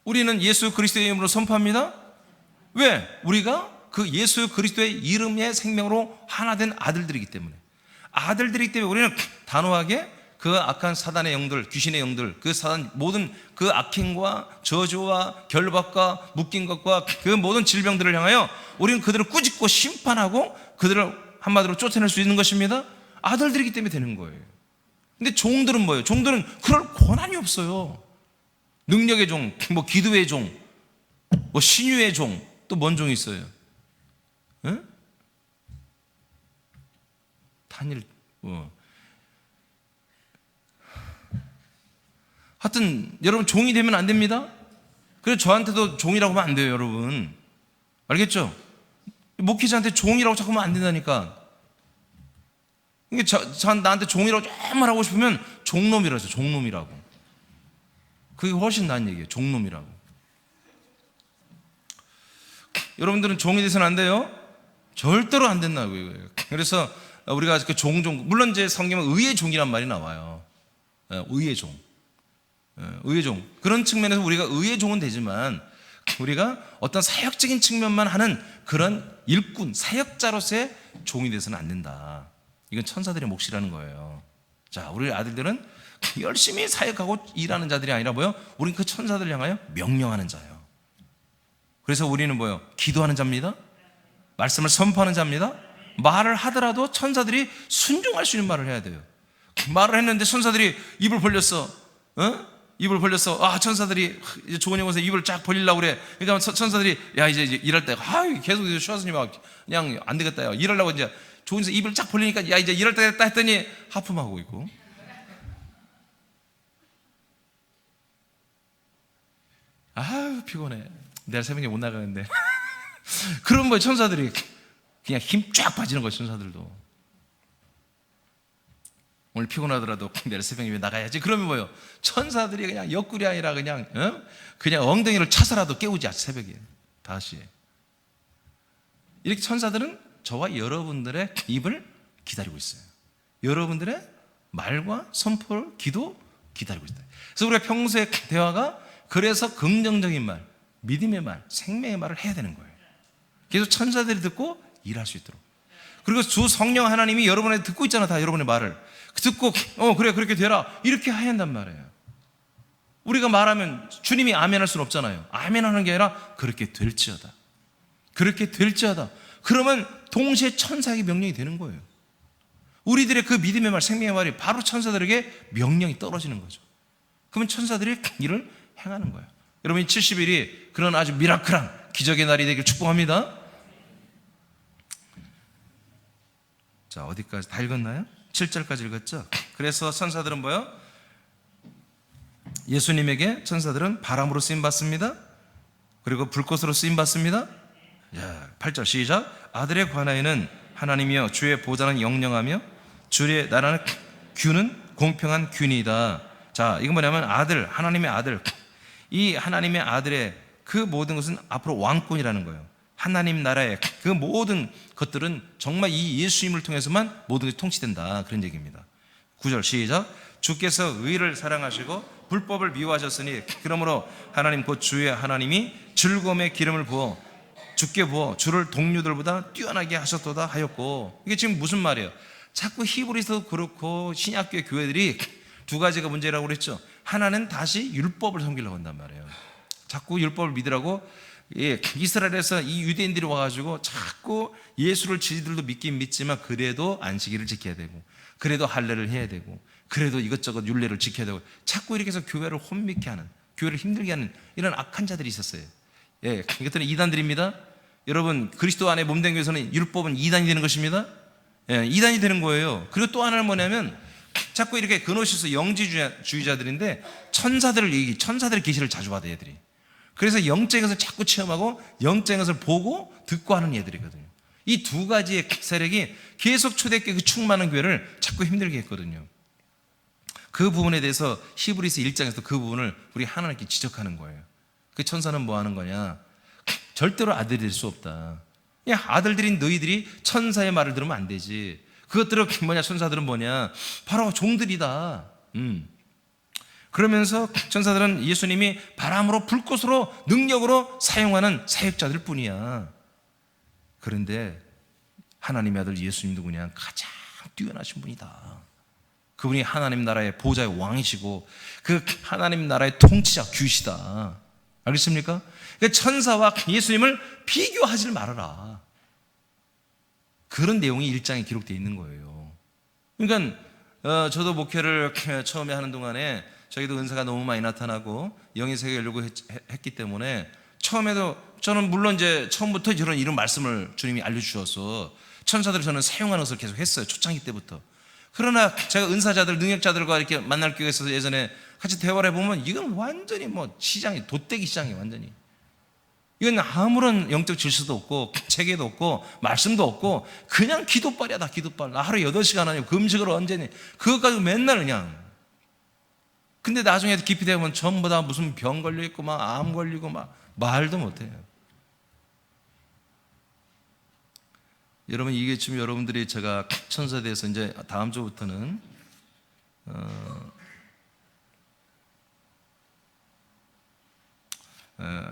우리는 예수 그리스도의 이름으로 선포합니다. 왜? 우리가 그 예수 그리스도의 이름의 생명으로 하나 된 아들들이기 때문에. 아들들이기 때문에 우리는 단호하게 그 악한 사단의 영들, 귀신의 영들, 그 사단 모든 그 악행과 저주와 결박과 묶인 것과 그 모든 질병들을 향하여 우리는 그들을 꾸짖고 심판하고 그들을 한마디로 쫓아낼 수 있는 것입니다. 아들들이기 때문에 되는 거예요. 근데 종들은 뭐예요? 종들은 그럴 권한이 없어요. 능력의 종, 뭐 기도의 종, 뭐 신유의 종, 또 뭔 종이 있어요? 에? 단일, 하여튼 여러분 종이 되면 안 됩니다. 그래서 저한테도 종이라고 하면 안 돼요, 여러분. 알겠죠? 목회자한테 종이라고 자꾸 하면 안 된다니까. 이게 나한테 종이라고 조금만 하고 싶으면 종놈이라죠. 종놈이라고. 그게 훨씬 나은 얘기예요. 종놈이라고. 여러분들은 종이 돼서는 안 돼요. 절대로 안 된다고요. 그래서 우리가 그 물론 이제 성경은 의의 종이란 말이 나와요. 의의 종. 의의 종. 그런 측면에서 우리가 의의 종은 되지만 우리가 어떤 사역적인 측면만 하는 그런 일꾼, 사역자로서의 종이 돼서는 안 된다. 이건 천사들의 몫이라는 거예요. 자, 우리 아들들은 열심히 사역하고 일하는 자들이 아니라 뭐요? 우리는 그 천사들을 향하여 명령하는 자예요. 그래서 우리는 뭐요? 기도하는 자입니다. 말씀을 선포하는 자입니다. 말을 하더라도 천사들이 순종할 수 있는 말을 해야 돼요. 말을 했는데 천사들이 입을 벌렸어. 입을 벌렸어. 아, 천사들이 이제 좋은 영혼에서 입을 쫙 벌리려고 그래. 그러니까 천사들이 야, 이제 일할 때, 계속 쉬었으니 막 그냥 안 되겠다. 야, 일하려고 이제 좋은 데서 입을 쫙 벌리니까 야, 이제 일할 때 됐다 했더니 하품하고 있고. 아유, 피곤해. 내일 새벽에 못 나가는데. 그런 뭐 천사들이 그냥 힘 쫙 빠지는 거예요, 천사들도. 오늘 피곤하더라도 내일 새벽에 나가야지. 그러면 뭐예요? 천사들이 그냥 옆구리 아니라 그냥 엉덩이를 차서라도 깨우지, 새벽에 5시에. 이렇게 천사들은 저와 여러분들의 입을 기다리고 있어요. 여러분들의 말과 선포를 기다리고 있어요. 그래서 우리가 평소에 대화가 그래서 긍정적인 말, 믿음의 말, 생명의 말을 해야 되는 거예요. 그래서 천사들이 듣고 일할 수 있도록. 그리고 주 성령 하나님이 여러분의 듣고 있잖아, 다 여러분의 말을. 듣고 그래 그렇게 되라 이렇게 해야 한단 말이에요. 우리가 말하면 주님이 아멘 할 수는 없잖아요. 아멘 하는 게 아니라 그렇게 될지어다. 그렇게 될지어다. 그러면 동시에 천사에게 명령이 되는 거예요. 우리들의 그 믿음의 말, 생명의 말이 바로 천사들에게 명령이 떨어지는 거죠. 그러면 천사들이 일을 행하는 거예요. 여러분, 70일이 그런 아주 미라클한 기적의 날이 되길 축복합니다. 자, 어디까지 다 읽었나요? 7절까지 읽었죠? 그래서 천사들은 뭐요? 예수님에게 천사들은 바람으로 쓰임받습니다. 그리고 불꽃으로 쓰임받습니다. 8절 시작. 아들에 관하여는 하나님이여 주의 보좌는 영영하며 주의 나라는 규는 공평한 균이다. 자, 이건 뭐냐면 아들, 하나님의 아들. 이 하나님의 아들의 그 모든 것은 앞으로 왕권이라는 거예요. 하나님 나라의 그 모든 것들은 정말 이 예수님을 통해서만 모든 것이 통치된다. 그런 얘기입니다. 9절 시작. 주께서 의를 사랑하시고 불법을 미워하셨으니 그러므로 하나님 곧 주의 하나님이 즐거움의 기름을 부어 주께 부어 주를 동료들보다 뛰어나게 하셨도다 하였고. 이게 지금 무슨 말이에요? 자꾸 히브리서도 그렇고 신약교회 교회들이 두 가지가 문제라고 그랬죠. 하나는 다시 율법을 섬기려고 한단 말이에요. 자꾸 율법을 믿으라고. 이스라엘에서 이 유대인들이 와가지고 자꾸 예수를 지들도 믿긴 믿지만 그래도 안식일을 지켜야 되고 그래도 할례를 해야 되고 그래도 이것저것 율례를 지켜야 되고 자꾸 이렇게 해서 교회를 혼미케 하는, 교회를 힘들게 하는 이런 악한 자들이 있었어요. 이것들은 이단들입니다. 여러분, 그리스도 안에 몸된 교회에서는 율법은 이단이 되는 것입니다. 이단이 되는 거예요. 그리고 또 하나는 뭐냐면 자꾸 이렇게 그노시스 영지주의자들인데 천사들의 계시를 자주 받아 얘들이. 그래서 영적인 것을 자꾸 체험하고 영적인 것을 보고 듣고 하는 얘들이거든요. 이 두 가지의 세력이 계속 초대교회 그 충만한 교회를 자꾸 힘들게 했거든요. 그 부분에 대해서 히브리서 1장에서 그 부분을 우리 하나님께 지적하는 거예요. 그 천사는 뭐 하는 거냐? 절대로 아들이 될 수 없다. 그냥 아들들인 너희들이 천사의 말을 들으면 안 되지. 그것들은 뭐냐? 천사들은 뭐냐? 바로 종들이다. 그러면서 천사들은 예수님이 바람으로 불꽃으로 능력으로 사용하는 사역자들 뿐이야. 그런데 하나님의 아들 예수님도 그냥 가장 뛰어나신 분이다. 그분이 하나님 나라의 보좌의 왕이시고 그 하나님 나라의 통치자 귀시다. 알겠습니까? 그러니까 천사와 예수님을 비교하지 말아라. 그런 내용이 1장에 기록되어 있는 거예요. 그러니까 저도 목회를 처음에 하는 동안에 저희도 은사가 너무 많이 나타나고 영의 세계에 열려고 했기 때문에 처음에도 저는 물론 이제 처음부터 이런 말씀을 주님이 알려주셔서 천사들을 저는 사용하는 것을 계속 했어요. 초창기 때부터. 그러나 제가 은사자들, 능력자들과 이렇게 만날 기회가 있어서 예전에 같이 대화를 해보면 이건 완전히 뭐 시장이, 돛대기 시장이 완전히. 이건 아무런 영적 질서도 없고 체계도 없고 말씀도 없고 그냥 기도빨이야. 다 기도빨. 나 하루에 8시간 하냐고 금식을 언제니. 그것 가지고 맨날 그냥. 근데 나중에 깊이 되면 전부 다 무슨 병 걸려 있고 막 암 걸리고 막 말도 못해요. 여러분 이게 지금 여러분들이 제가 천사에 대해서 이제 다음 주부터는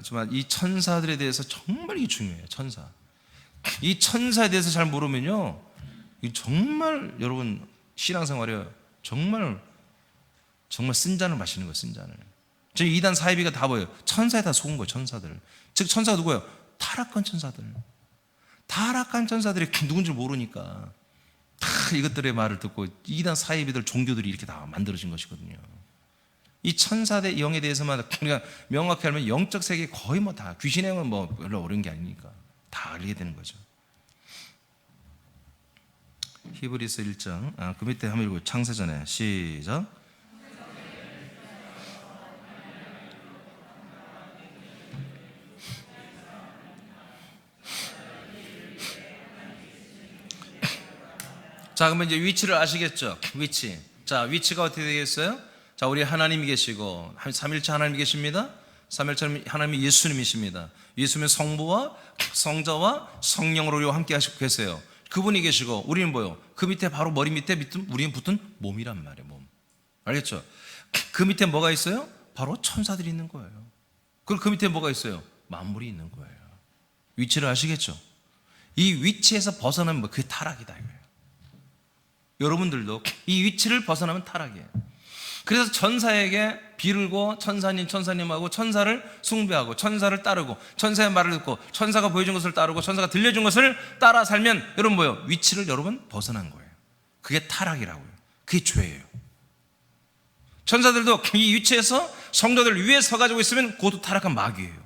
정말 이 천사들에 대해서 정말 이게 중요해요. 천사. 이 천사에 대해서 잘 모르면요, 정말 여러분 신앙생활에 정말 쓴 잔을 마시는 거예요. 쓴 잔을. 지금 이단 사이비가 다 보여요. 천사에 다 속은 거예요. 천사들. 즉 천사가 누구예요? 타락한 천사들. 타락한 천사들이 누군지 모르니까 다 이것들의 말을 듣고 이단 사이비들 종교들이 이렇게 다 만들어진 것이거든요. 이 천사의 영에 대해서만 우리가 명확히 알면 영적 세계 거의 뭐 다 귀신의 영은 뭐 별로 어려운 게 아니니까 다 알게 되는 거죠. 히브리서 1장 그 밑에 한번 읽고 창세전에 시작. 자, 그러면 이제 위치를 아시겠죠? 위치. 자, 위치가 어떻게 되겠어요? 자, 우리 하나님이 계시고, 삼일체 하나님이 계십니다. 삼일체 하나님이 예수님이십니다. 예수님은 성부와 성자와 성령으로 우리와 함께 하시고 계세요. 그분이 계시고, 우리는 뭐요? 그 밑에 바로 머리 밑에 우리는 붙은 몸이란 말이에요, 몸. 알겠죠? 그 밑에 뭐가 있어요? 바로 천사들이 있는 거예요. 그리고 그 밑에 뭐가 있어요? 만물이 있는 거예요. 위치를 아시겠죠? 이 위치에서 벗어나면 그게 타락이다, 이거예요. 여러분들도 이 위치를 벗어나면 타락이에요. 그래서 천사에게 비르고 천사님하고 천사를 숭배하고 천사를 따르고 천사의 말을 듣고 천사가 보여준 것을 따르고 천사가 들려준 것을 따라 살면 여러분 뭐예요? 위치를 여러분 벗어난 거예요. 그게 타락이라고요. 그게 죄예요. 천사들도 이 위치에서 성도들 위에 서가지고 있으면 그것도 타락한 마귀예요.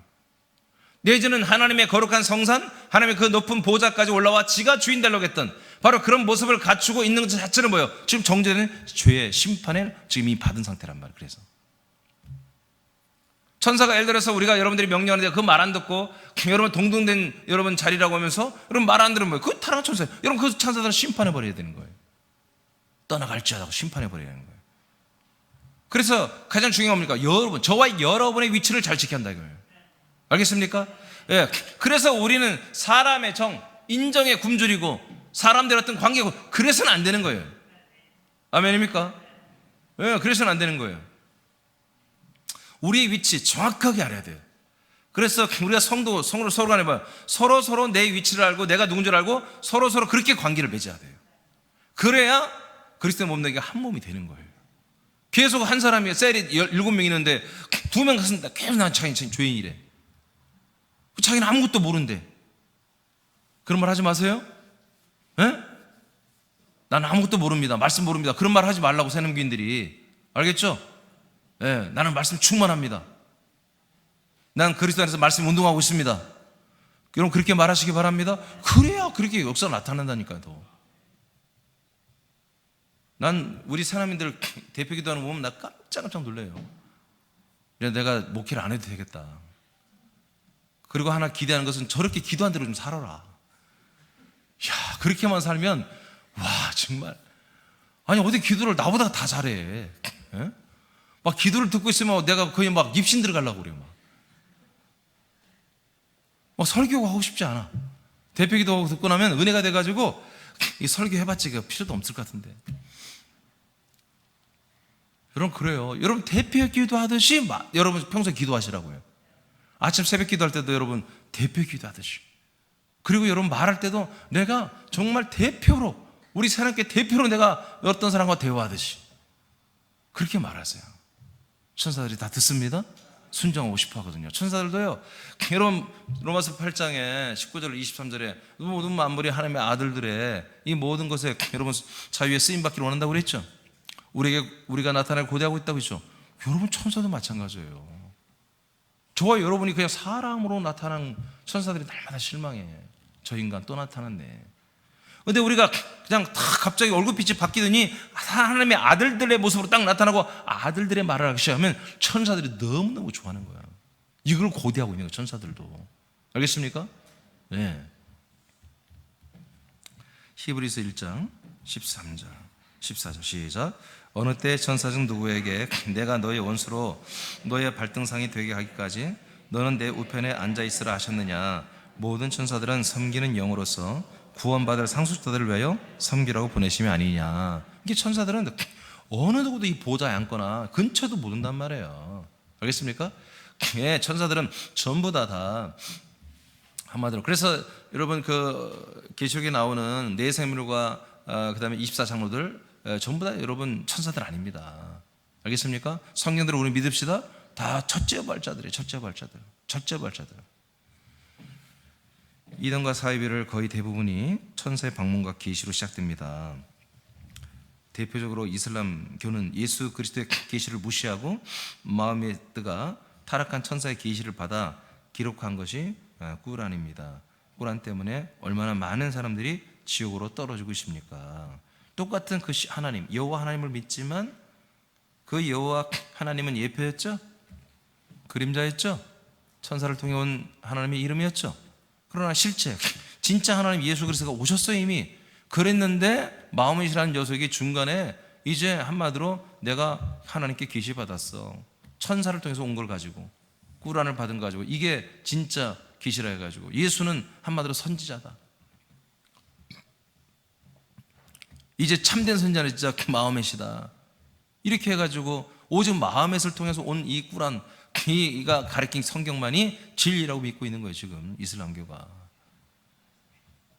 내지는 하나님의 거룩한 성산, 하나님의 그 높은 보좌까지 올라와 지가 주인 되려고 했던 바로 그런 모습을 갖추고 있는 것 자체는 뭐예요? 지금 정죄된 죄의 심판을 지금 이미 받은 상태란 말이에요. 그래서 천사가 예를 들어서 우리가 여러분들이 명령하는데 그 말 안 듣고 여러분 동등된 여러분 자리라고 하면서 여러분 말 안 들으면 뭐예요? 그 타락한 천사예요. 여러분 그 천사들은 심판해 버려야 되는 거예요. 떠나갈지어다고 심판해 버려야 하는 거예요. 그래서 가장 중요한 겁니까? 여러분, 저와 여러분의 위치를 잘 지켜야 한다 이거예요. 알겠습니까? 예. 그래서 우리는 사람의 정, 인정에 굶주리고 사람들 어떤 관계고 그래서는 안 되는 거예요. 아멘입니까? 예, 그래서는 안 되는 거예요. 우리의 위치 정확하게 알아야 돼요. 그래서 우리가 서로 간에 봐요. 서로 내 위치를 알고 내가 누군 줄 알고 서로 그렇게 관계를 맺어야 돼요. 그래야 그리스도의 몸되게 한 몸이 되는 거예요. 계속 한 사람이 셀이 7명 있는데 2명 갔습니다. 계속 난 자기는 죄인이래. 자기는 아무것도 모른대. 그런 말 하지 마세요. 에? 나는 아무것도 모릅니다. 말씀 모릅니다. 그런 말 하지 말라고 새넘기인들이. 알겠죠? 예, 나는 말씀 충만합니다. 난 그리스도 안에서 말씀 운동하고 있습니다. 여러분 그렇게 말하시기 바랍니다. 그래야 그렇게 역사가 나타난다니까요. 난 우리 사람인들 대표 기도하는 거 보면 나 깜짝 놀라요. 그래서 내가 목회를 안 해도 되겠다. 그리고 하나 기대하는 것은 저렇게 기도한 대로 좀 살아라. 야, 그렇게만 살면 와 정말 아니 어디 기도를 나보다 다 잘해. 예? 막 기도를 듣고 있으면 내가 거의 막 입신 들어가려고 그래요. 막 설교가 하고 싶지 않아. 대표 기도 듣고 나면 은혜가 돼가지고 이 설교 해봤지 필요도 없을 것 같은데. 여러분 그래요. 여러분 대표 기도하듯이 여러분 평소에 기도하시라고요. 아침 새벽 기도할 때도 여러분 대표 기도하듯이. 그리고 여러분 말할 때도 내가 정말 대표로 우리 사람께 대표로 내가 어떤 사람과 대화하듯이 그렇게 말하세요. 천사들이 다 듣습니다. 순종하고 싶어 하거든요. 천사들도요. 여러분 로마서 8장에 19절 23절에 모든 만물이 하나님의 아들들의 이 모든 것에 여러분 자유에 쓰임 받기를 원한다고 그랬죠. 우리가 나타날 고대하고 있다고 했죠. 여러분 천사도 마찬가지예요. 저와 여러분이 그냥 사람으로 나타난 천사들이 날마다 실망해. 저 인간 또 나타났네. 근데 우리가 그냥 다 갑자기 얼굴빛이 바뀌더니 하나님의 아들들의 모습으로 딱 나타나고 아들들의 말을 하기 시작하면 천사들이 너무너무 좋아하는 거야. 이걸 고대하고 있는 거야, 천사들도. 알겠습니까? 네. 히브리서 1장 13절 14절 시작. 어느 때 천사 중 누구에게 내가 너의 원수로 너의 발등상이 되게 하기까지 너는 내 우편에 앉아 있으라 하셨느냐. 모든 천사들은 섬기는 영으로서 구원받을 상속자들을 위하여 섬기라고 보내심이 아니냐. 이게 천사들은 어느 누구도 이 보좌에 앉거나 근처도 못 온단 말이에요. 알겠습니까? 예, 천사들은 전부 다 한마디로. 그래서 여러분 그 계시록에 나오는 네 생물과 그다음에 24장로들 전부 다 여러분 천사들 아닙니다. 알겠습니까? 성경대로 우리 믿읍시다. 다 첫째 발자들이에요. 첫째 발자들. 이단과 사이비를 거의 대부분이 천사의 방문과 계시로 시작됩니다. 대표적으로 이슬람교는 예수 그리스도의 계시를 무시하고 마호메트가 타락한 천사의 계시를 받아 기록한 것이 꾸란입니다. 꾸란 때문에 얼마나 많은 사람들이 지옥으로 떨어지고 있습니까? 똑같은 그 하나님, 여호와 하나님을 믿지만 그 여호와 하나님은 예표였죠? 그림자였죠? 천사를 통해 온 하나님의 이름이었죠? 그러나 실제 진짜 하나님 예수 그리스도가 오셨어요. 이미 그랬는데 마호멧이라는 녀석이 중간에 이제 한마디로 내가 하나님께 계시받았어, 천사를 통해서 온 걸 가지고 꾸란을 받은 거 가지고 이게 진짜 계시라 해가지고 예수는 한마디로 선지자다. 이제 참된 선지자는 진짜 마호멧이다. 이렇게 해가지고 오직 마호멧을 통해서 온 이 꾸란, 이가 가르친 성경만이 진리라고 믿고 있는 거예요. 지금 이슬람교가.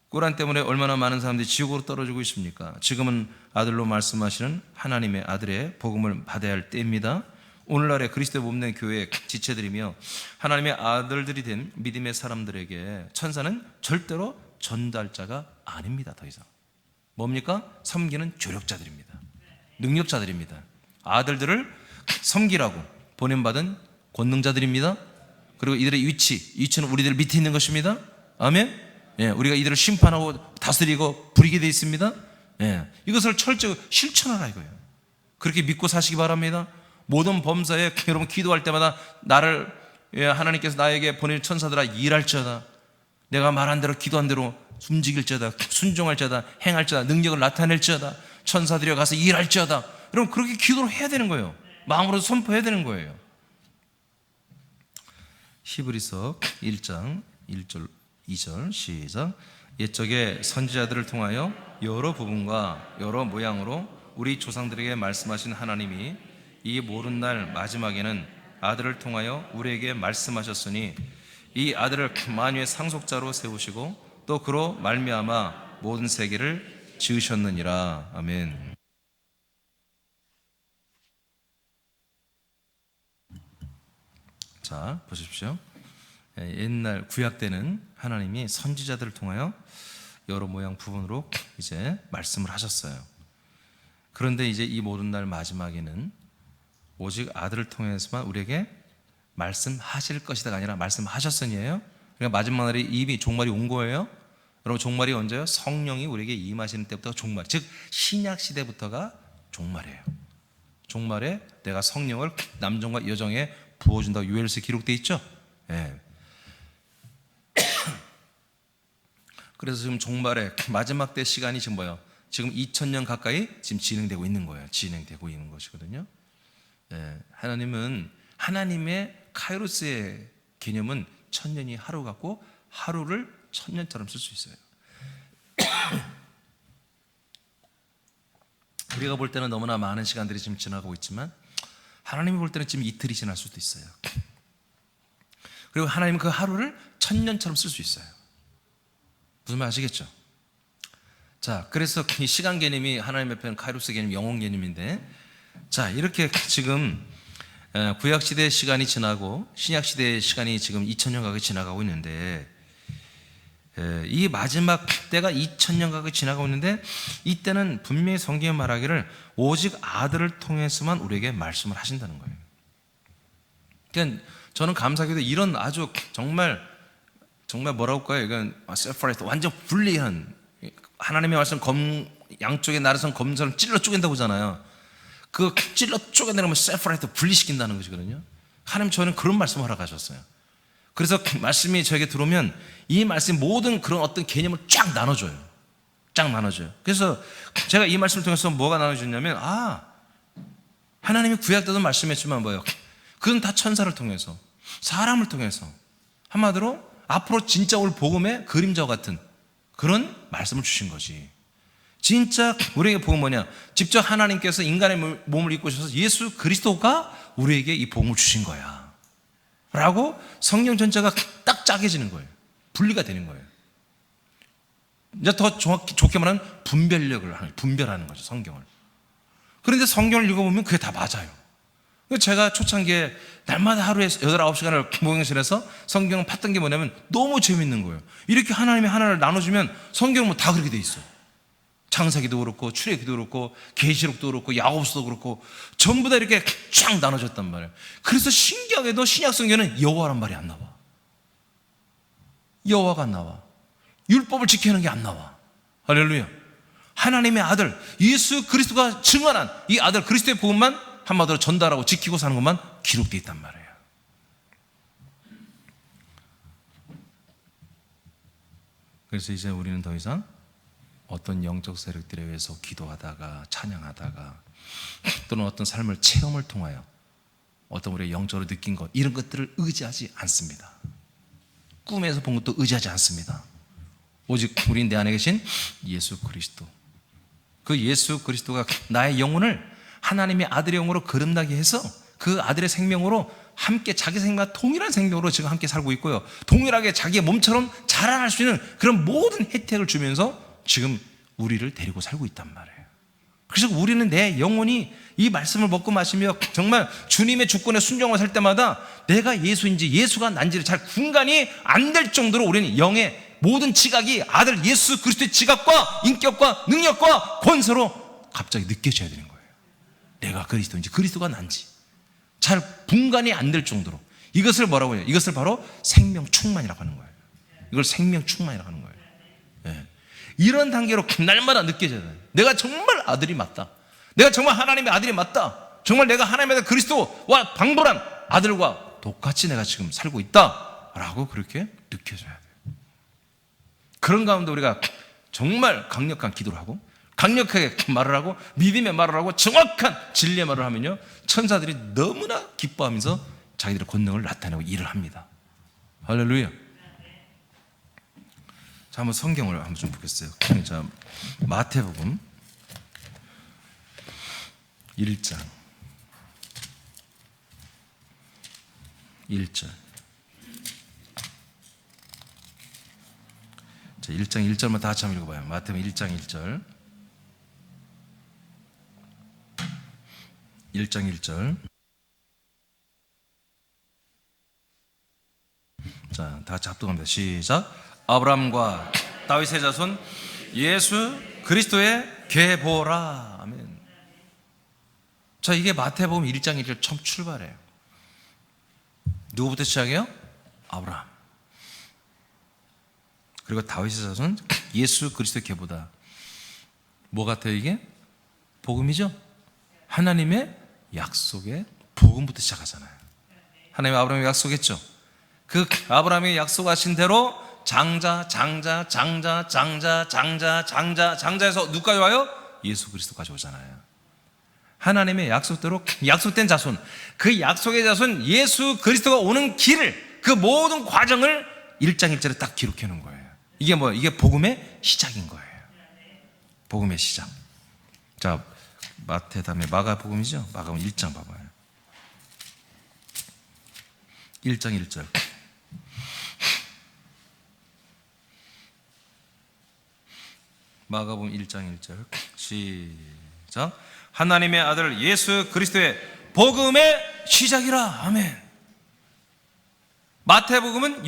꾸란 때문에 얼마나 많은 사람들이 지옥으로 떨어지고 있습니까? 지금은 아들로 말씀하시는 하나님의 아들의 복음을 받아야 할 때입니다. 오늘날의 그리스도의 몸된 교회의 지체들이며 하나님의 아들들이 된 믿음의 사람들에게 천사는 절대로 전달자가 아닙니다. 더 이상 뭡니까? 섬기는 조력자들입니다. 능력자들입니다. 아들들을 섬기라고 보냄받은 권능자들입니다. 그리고 이들의 위치는 우리들 밑에 있는 것입니다. 아멘. 예, 우리가 이들을 심판하고 다스리고 부리게 되어 있습니다. 예, 이것을 철저히 실천하라 이거예요. 그렇게 믿고 사시기 바랍니다. 모든 범사에 여러분 기도할 때마다 나를 하나님께서 나에게 보내는 천사들아 일할지어다. 내가 말한 대로 기도한 대로 움직일지어다. 순종할지어다. 행할지어다. 능력을 나타낼지어다. 천사들이 가서 일할지어다. 여러분 그렇게 기도를 해야 되는 거예요. 마음으로 선포해야 되는 거예요. 히브리서 1장 1절 2절 시작. 옛적에 선지자들을 통하여 여러 부분과 여러 모양으로 우리 조상들에게 말씀하신 하나님이 이 모든 날 마지막에는 아들을 통하여 우리에게 말씀하셨으니 이 아들을 만유의 상속자로 세우시고 또 그로 말미암아 모든 세계를 지으셨느니라. 아멘. 자, 보십시오. 옛날 구약 때는 하나님이 선지자들을 통하여 여러 모양 부분으로 이제 말씀을 하셨어요. 그런데 이제 이 모든 날 마지막에는 오직 아들을 통해서만 우리에게 말씀하실 것이다가 아니라 말씀하셨으니예요. 그러니까 마지막 날에 이미 종말이 온 거예요. 여러분 종말이 언제요? 성령이 우리에게 임하시는 때부터 종말, 즉 신약 시대부터가 종말이에요. 종말에 내가 성령을 남정과 여정에 부어준다고 요엘서에 기록되어 있죠. 예. 그래서 지금 종말의 마지막 때 시간이 지금 뭐예요? 지금 2000년 가까이 지금 진행되고 있는 거예요. 진행되고 있는 것이거든요. 예. 하나님은 하나님의 카이로스의 개념은 1000년이 하루 같고 하루를 1000년처럼 쓸 수 있어요. 우리가 볼 때는 너무나 많은 시간들이 지금 지나가고 있지만 하나님이 볼 때는 지금 이틀이 지날 수도 있어요. 그리고 하나님은 그 하루를 1000년처럼 쓸 수 있어요. 무슨 말 아시겠죠? 자, 그래서 이 시간 개념이 하나님 앞에는 카이로스 개념, 영혼 개념인데, 자, 이렇게 지금 구약 시대의 시간이 지나고 신약 시대의 시간이 지금 2000년 가까이 지나가고 있는데, 이 마지막 때가 2000년 가까이 지나가고 있는데, 이때는 분명히 성경에 말하기를 오직 아들을 통해서만 우리에게 말씀을 하신다는 거예요. 그러니까 저는 감사하게도 이런 아주 정말 뭐라고 할까요? 이건 세퍼레이트, 완전 분리한, 하나님의 말씀 양쪽에 나르선 검처럼 찔러 쪼갠다고 하잖아요. 그 찔러 쪼개내면 세퍼레이트, 분리시킨다는 것이거든요. 하나님 저는 그런 말씀을 허락하셨어요. 그래서 말씀이 저에게 들어오면 이 말씀 모든 그런 어떤 개념을 쫙 나눠줘요. 쫙 나눠줘요. 그래서 제가 이 말씀을 통해서 뭐가 나눠졌냐면, 하나님이 구약 때도 말씀했지만 뭐예요? 그건 다 천사를 통해서, 사람을 통해서, 한마디로 앞으로 진짜 올 복음의 그림자와 같은 그런 말씀을 주신 거지. 진짜 우리에게 복음은 뭐냐? 직접 하나님께서 인간의 몸을 입고 오셔서 예수 그리스도가 우리에게 이 복음을 주신 거야 라고 성경 전체가 딱 짜게지는 거예요. 분리가 되는 거예요. 이제 더 좋게 말하면 분별하는 거죠, 성경을. 그런데 성경을 읽어보면 그게 다 맞아요. 제가 초창기에 날마다 하루에 8, 9시간을 목욕실에서 성경을 팠던 게 뭐냐면 너무 재밌는 거예요. 이렇게 하나님이 하나를 나눠주면 성경은 뭐 다 그렇게 돼 있어요. 창세기도 그렇고 출애기도 그렇고 계시록도 그렇고 야고보서도 그렇고 전부 다 이렇게 쫙 나눠졌단 말이에요. 그래서 신기하게도 신약 성경에는 여호와란 말이 안 나와. 여호와가 안 나와. 율법을 지켜야 하는 게 안 나와. 할렐루야. 하나님의 아들 예수 그리스도가 증언한 이 아들 그리스도의 복음만 한마디로 전달하고 지키고 사는 것만 기록되어 있단 말이에요. 그래서 이제 우리는 더 이상 어떤 영적 세력들에 의해서 기도하다가 찬양하다가 또는 어떤 삶을 체험을 통하여 어떤 우리의 영적으로 느낀 것, 이런 것들을 의지하지 않습니다. 꿈에서 본 것도 의지하지 않습니다. 오직 우린 내 안에 계신 예수 그리스도, 그 예수 그리스도가 나의 영혼을 하나님의 아들의 영으로 거듭나게 해서 그 아들의 생명으로 함께 자기 생명과 동일한 생명으로 지금 함께 살고 있고요, 동일하게 자기의 몸처럼 자라날 수 있는 그런 모든 혜택을 주면서 지금 우리를 데리고 살고 있단 말이에요. 그래서 우리는 내 영혼이 이 말씀을 먹고 마시며 정말 주님의 주권에 순종하고 살 때마다 내가 예수인지 예수가 난지를 잘 분간이 안 될 정도로 우리는 영의 모든 지각이 아들 예수 그리스도의 지각과 인격과 능력과 권세로 갑자기 느껴져야 되는 거예요. 내가 그리스도인지 그리스도가 난지 잘 분간이 안 될 정도로, 이것을 뭐라고 해요? 이것을 바로 생명 충만이라고 하는 거예요. 이걸 생명 충만이라고 하는 거예요. 네. 이런 단계로 날마다 느껴져야 돼요. 내가 정말 아들이 맞다. 내가 정말 하나님의 아들이 맞다. 정말 내가 하나님의 아들 그리스도와 방불한 아들과 똑같이 내가 지금 살고 있다라고 그렇게 느껴져야 돼요. 그런 가운데 우리가 정말 강력한 기도를 하고 강력하게 말을 하고 믿음의 말을 하고 정확한 진리의 말을 하면요, 천사들이 너무나 기뻐하면서 자기들의 권능을 나타내고 일을 합니다. 할렐루야. 자, 한번 성경을 한번 좀 보겠어요. 자, 마태복음 1장 1절. 자, 1장 1절만 다 같이 한번 읽어봐요. 마태복음 1장 1절. 1장 1절. 자, 다 같이 합독합니다. 시작. 아브라함과 다윗의 자손 예수 그리스도의 계보라. 아멘. 자, 이게 마태복음 1장 1절 처음 출발해요. 누구부터 시작해요? 아브라함. 그리고 다윗의 자손 예수 그리스도의 계보다. 뭐 같아요 이게? 복음이죠? 하나님의 약속의 복음부터 시작하잖아요. 하나님 아브라함에게 약속했죠. 그 아브라함에게 약속하신 대로 장자에서 누구까지 와요? 예수 그리스도까지 오잖아요. 하나님의 약속대로 약속된 자손, 그 약속의 자손 예수 그리스도가 오는 길을, 그 모든 과정을 1장 1절에 딱 기록해 놓은 거예요. 이게 뭐예요? 이게 복음의 시작인 거예요. 복음의 시작. 자, 마태 다음에 마가복음이죠. 마가복음 1장 봐봐요. 1장 1절. 마가복음 1장 1절 시작. 하나님의 아들 예수 그리스도의 복음의 시작이라. 아멘. 마태복음은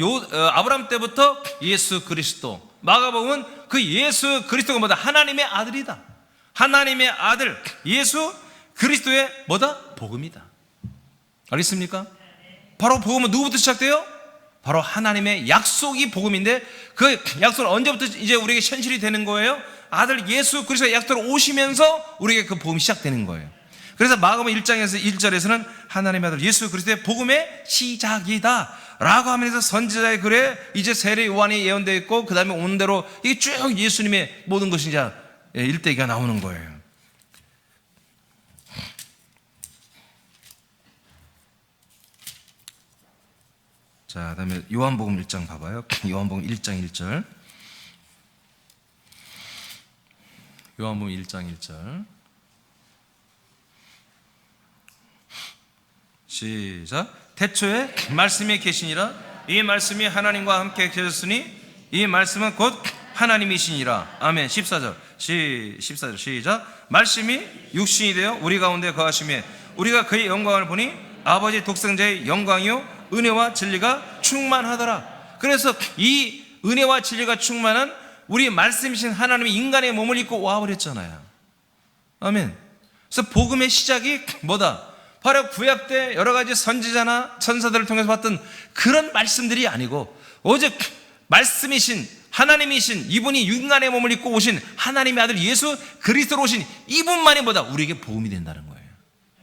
아브라함 때부터 예수 그리스도, 마가복음은 그 예수 그리스도가 뭐다? 하나님의 아들이다. 하나님의 아들 예수 그리스도의 뭐다? 복음이다. 알겠습니까? 바로 복음은 누구부터 시작돼요? 바로 하나님의 약속이 복음인데, 그 약속은 언제부터 이제 우리에게 현실이 되는 거예요? 아들 예수 그리스도의 약속으로 오시면서 우리에게 그 복음이 시작되는 거예요. 그래서 마가복음 1장에서 1절에서는 하나님의 아들 예수 그리스도의 복음의 시작이다 라고 하면서 선지자의 글에 이제 세례 요한이 예언되어 있고, 그 다음에 오는 대로 이게 쭉 예수님의 모든 것이 이제 일대기가 나오는 거예요. 자, 그 다음에 요한복음 1장 봐봐요. 요한복음 1장 1절. 요한복음 1장 1절 시작. 태초에 말씀이 계시니라. 이 말씀이 하나님과 함께 계셨으니 이 말씀은 곧 하나님이시니라. 아멘. 14절 14절 시작. 말씀이 육신이 되어 우리 가운데 거하시며 우리가 그의 영광을 보니 아버지 독생자의 영광이요 은혜와 진리가 충만하더라. 그래서 이 은혜와 진리가 충만한 우리 말씀이신 하나님이 인간의 몸을 입고 와버렸잖아요. 아멘. 그래서 복음의 시작이 뭐다? 바로 구약 때 여러 가지 선지자나 천사들을 통해서 봤던 그런 말씀들이 아니고, 오직 말씀이신 하나님이신 이분이 인간의 몸을 입고 오신 하나님의 아들 예수 그리스도로 오신 이분만이 뭐다? 우리에게 복음이 된다는 거예요.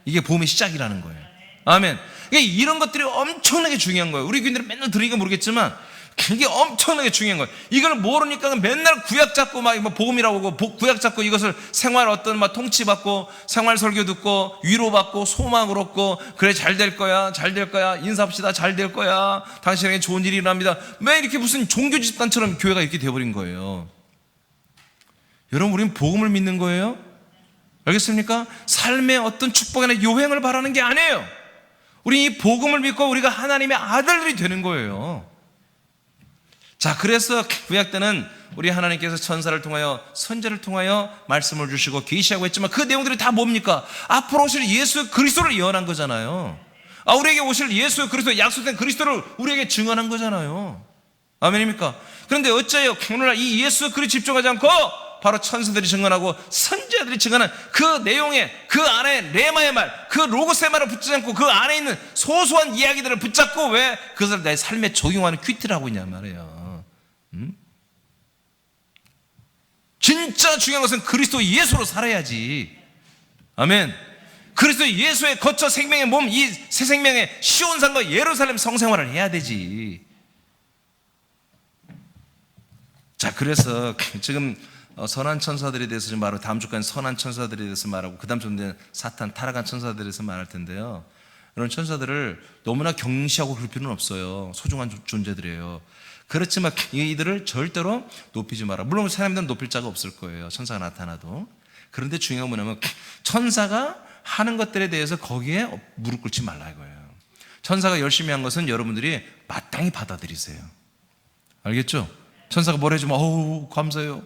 이게 복음의 시작이라는 거예요. 아멘. 이런 것들이 엄청나게 중요한 거예요. 우리 교인들은 맨날 들으니까 모르겠지만 이게 엄청나게 중요한 거예요. 이걸 모르니까 맨날 구약 잡고 막 복음이라고 하고, 구약 잡고 이것을 생활 어떤 막 통치받고 생활 설교 듣고 위로받고 소망을 얻고, 그래 잘 될 거야, 잘 될 거야, 인사합시다, 잘 될 거야, 당신에게 좋은 일이 일어납니다. 왜 이렇게 무슨 종교 집단처럼 교회가 이렇게 되어버린 거예요? 여러분, 우리는 복음을 믿는 거예요. 알겠습니까? 삶의 어떤 축복이나 요행을 바라는 게 아니에요. 우리 이 복음을 믿고 우리가 하나님의 아들들이 되는 거예요. 자, 그래서 구약 때는 우리 하나님께서 천사를 통하여 선지자를 통하여 말씀을 주시고 계시하고 했지만, 그 내용들이 다 뭡니까? 앞으로 오실 예수 그리스도를 예언한 거잖아요. 우리에게 오실 예수 그리스도, 약속된 그리스도를 우리에게 증언한 거잖아요. 아멘입니까? 그런데 어째요? 오늘날 이 예수 그리스도 집중하지 않고 바로 천사들이 증언하고 선지자들이 증언한 그 내용에, 그 안에 레마의 말, 그 로고스의 말을 붙지 않고 그 안에 있는 소소한 이야기들을 붙잡고 왜 그것을 내 삶에 적용하는 퀴트를 하고 있냐 말이에요. 진짜 중요한 것은 그리스도 예수로 살아야지. 아멘. 그리스도 예수에 거쳐 생명의 몸, 이 새 생명의 시온산과 예루살렘 성생활을 해야 되지. 자, 그래서 지금 선한 천사들에 대해서 좀 말하고, 다음 주까지 선한 천사들에 대해서 말하고, 그 다음 주는 사탄 타락한 천사들에 대해서 말할 텐데요. 이런 천사들을 너무나 경시하고 그럴 필요는 없어요. 소중한 존재들이에요. 그렇지만 이들을 절대로 높이지 마라. 물론 사람들은 높일 자가 없을 거예요, 천사가 나타나도. 그런데 중요한 건 뭐냐면, 천사가 하는 것들에 대해서 거기에 무릎 꿇지 말라 이거예요. 천사가 열심히 한 것은 여러분들이 마땅히 받아들이세요. 알겠죠? 천사가 뭘 해주면 어우 감사해요.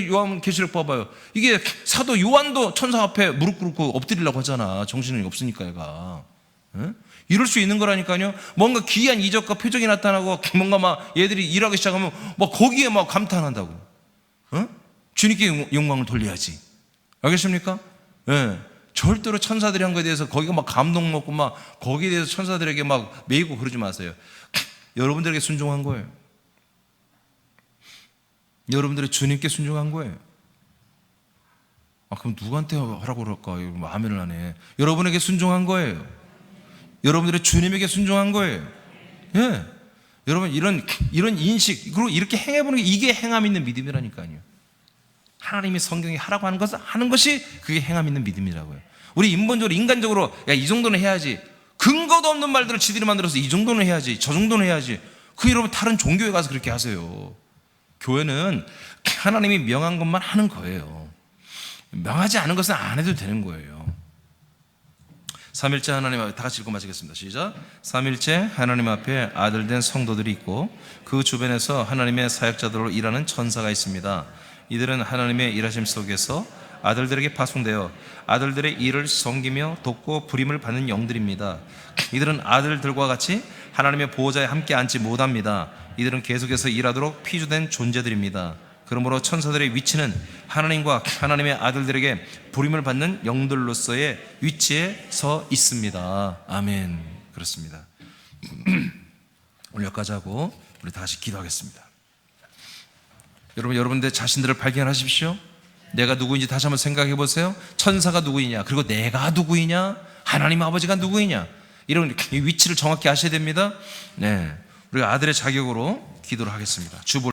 요한 계시록 봐봐요. 이게 사도 요한도 천사 앞에 무릎 꿇고 엎드리려고 하잖아. 정신이 없으니까 얘가. 응? 이럴 수 있는 거라니까요. 뭔가 기이한 이적과 표적이 나타나고, 뭔가 막 얘들이 일하기 시작하면 막 거기에 막 감탄한다고. 응? 주님께 영광을 돌려야지. 알겠습니까? 예. 절대로 천사들이 한 거에 대해서 거기가 막 감동 먹고 막 거기에 대해서 천사들에게 막 매이고 그러지 마세요. 여러분들에게 순종한 거예요. 여러분들의 주님께 순종한 거예요. 그럼 누구한테 하라고 그럴까? 아멘을 하네. 여러분에게 순종한 거예요. 여러분들의 주님에게 순종한 거예요. 예. 여러분, 이런 인식, 그리고 이렇게 행해보는 게 이게 행함 있는 믿음이라니까요. 하나님이 성경에 하라고 하는 것이 그게 행함 있는 믿음이라고요. 우리 인본적으로, 인간적으로, 야, 이 정도는 해야지. 근거도 없는 말들을 지들이 만들어서 이 정도는 해야지. 저 정도는 해야지. 여러분, 다른 종교에 가서 그렇게 하세요. 교회는 하나님이 명한 것만 하는 거예요. 명하지 않은 것은 안 해도 되는 거예요. 삼일째 하나님 앞에, 다 같이 읽고 마치겠습니다. 시작. 삼일째 하나님 앞에 아들된 성도들이 있고 그 주변에서 하나님의 사역자들로 일하는 천사가 있습니다. 이들은 하나님의 일하심 속에서 아들들에게 파송되어 아들들의 일을 섬기며 돕고 부림을 받는 영들입니다. 이들은 아들들과 같이 하나님의 보호자에 함께 앉지 못합니다. 이들은 계속해서 일하도록 피조된 존재들입니다. 그러므로 천사들의 위치는 하나님과 하나님의 아들들에게 부림을 받는 영들로서의 위치에 서 있습니다. 아멘. 그렇습니다. 오늘 여기까지 하고 우리 다시 기도하겠습니다. 여러분, 여러분들 자신들을 발견하십시오. 내가 누구인지 다시 한번 생각해 보세요. 천사가 누구이냐, 그리고 내가 누구이냐, 하나님 아버지가 누구이냐, 이런 위치를 정확히 아셔야 됩니다. 네, 우리가 아들의 자격으로 기도를 하겠습니다.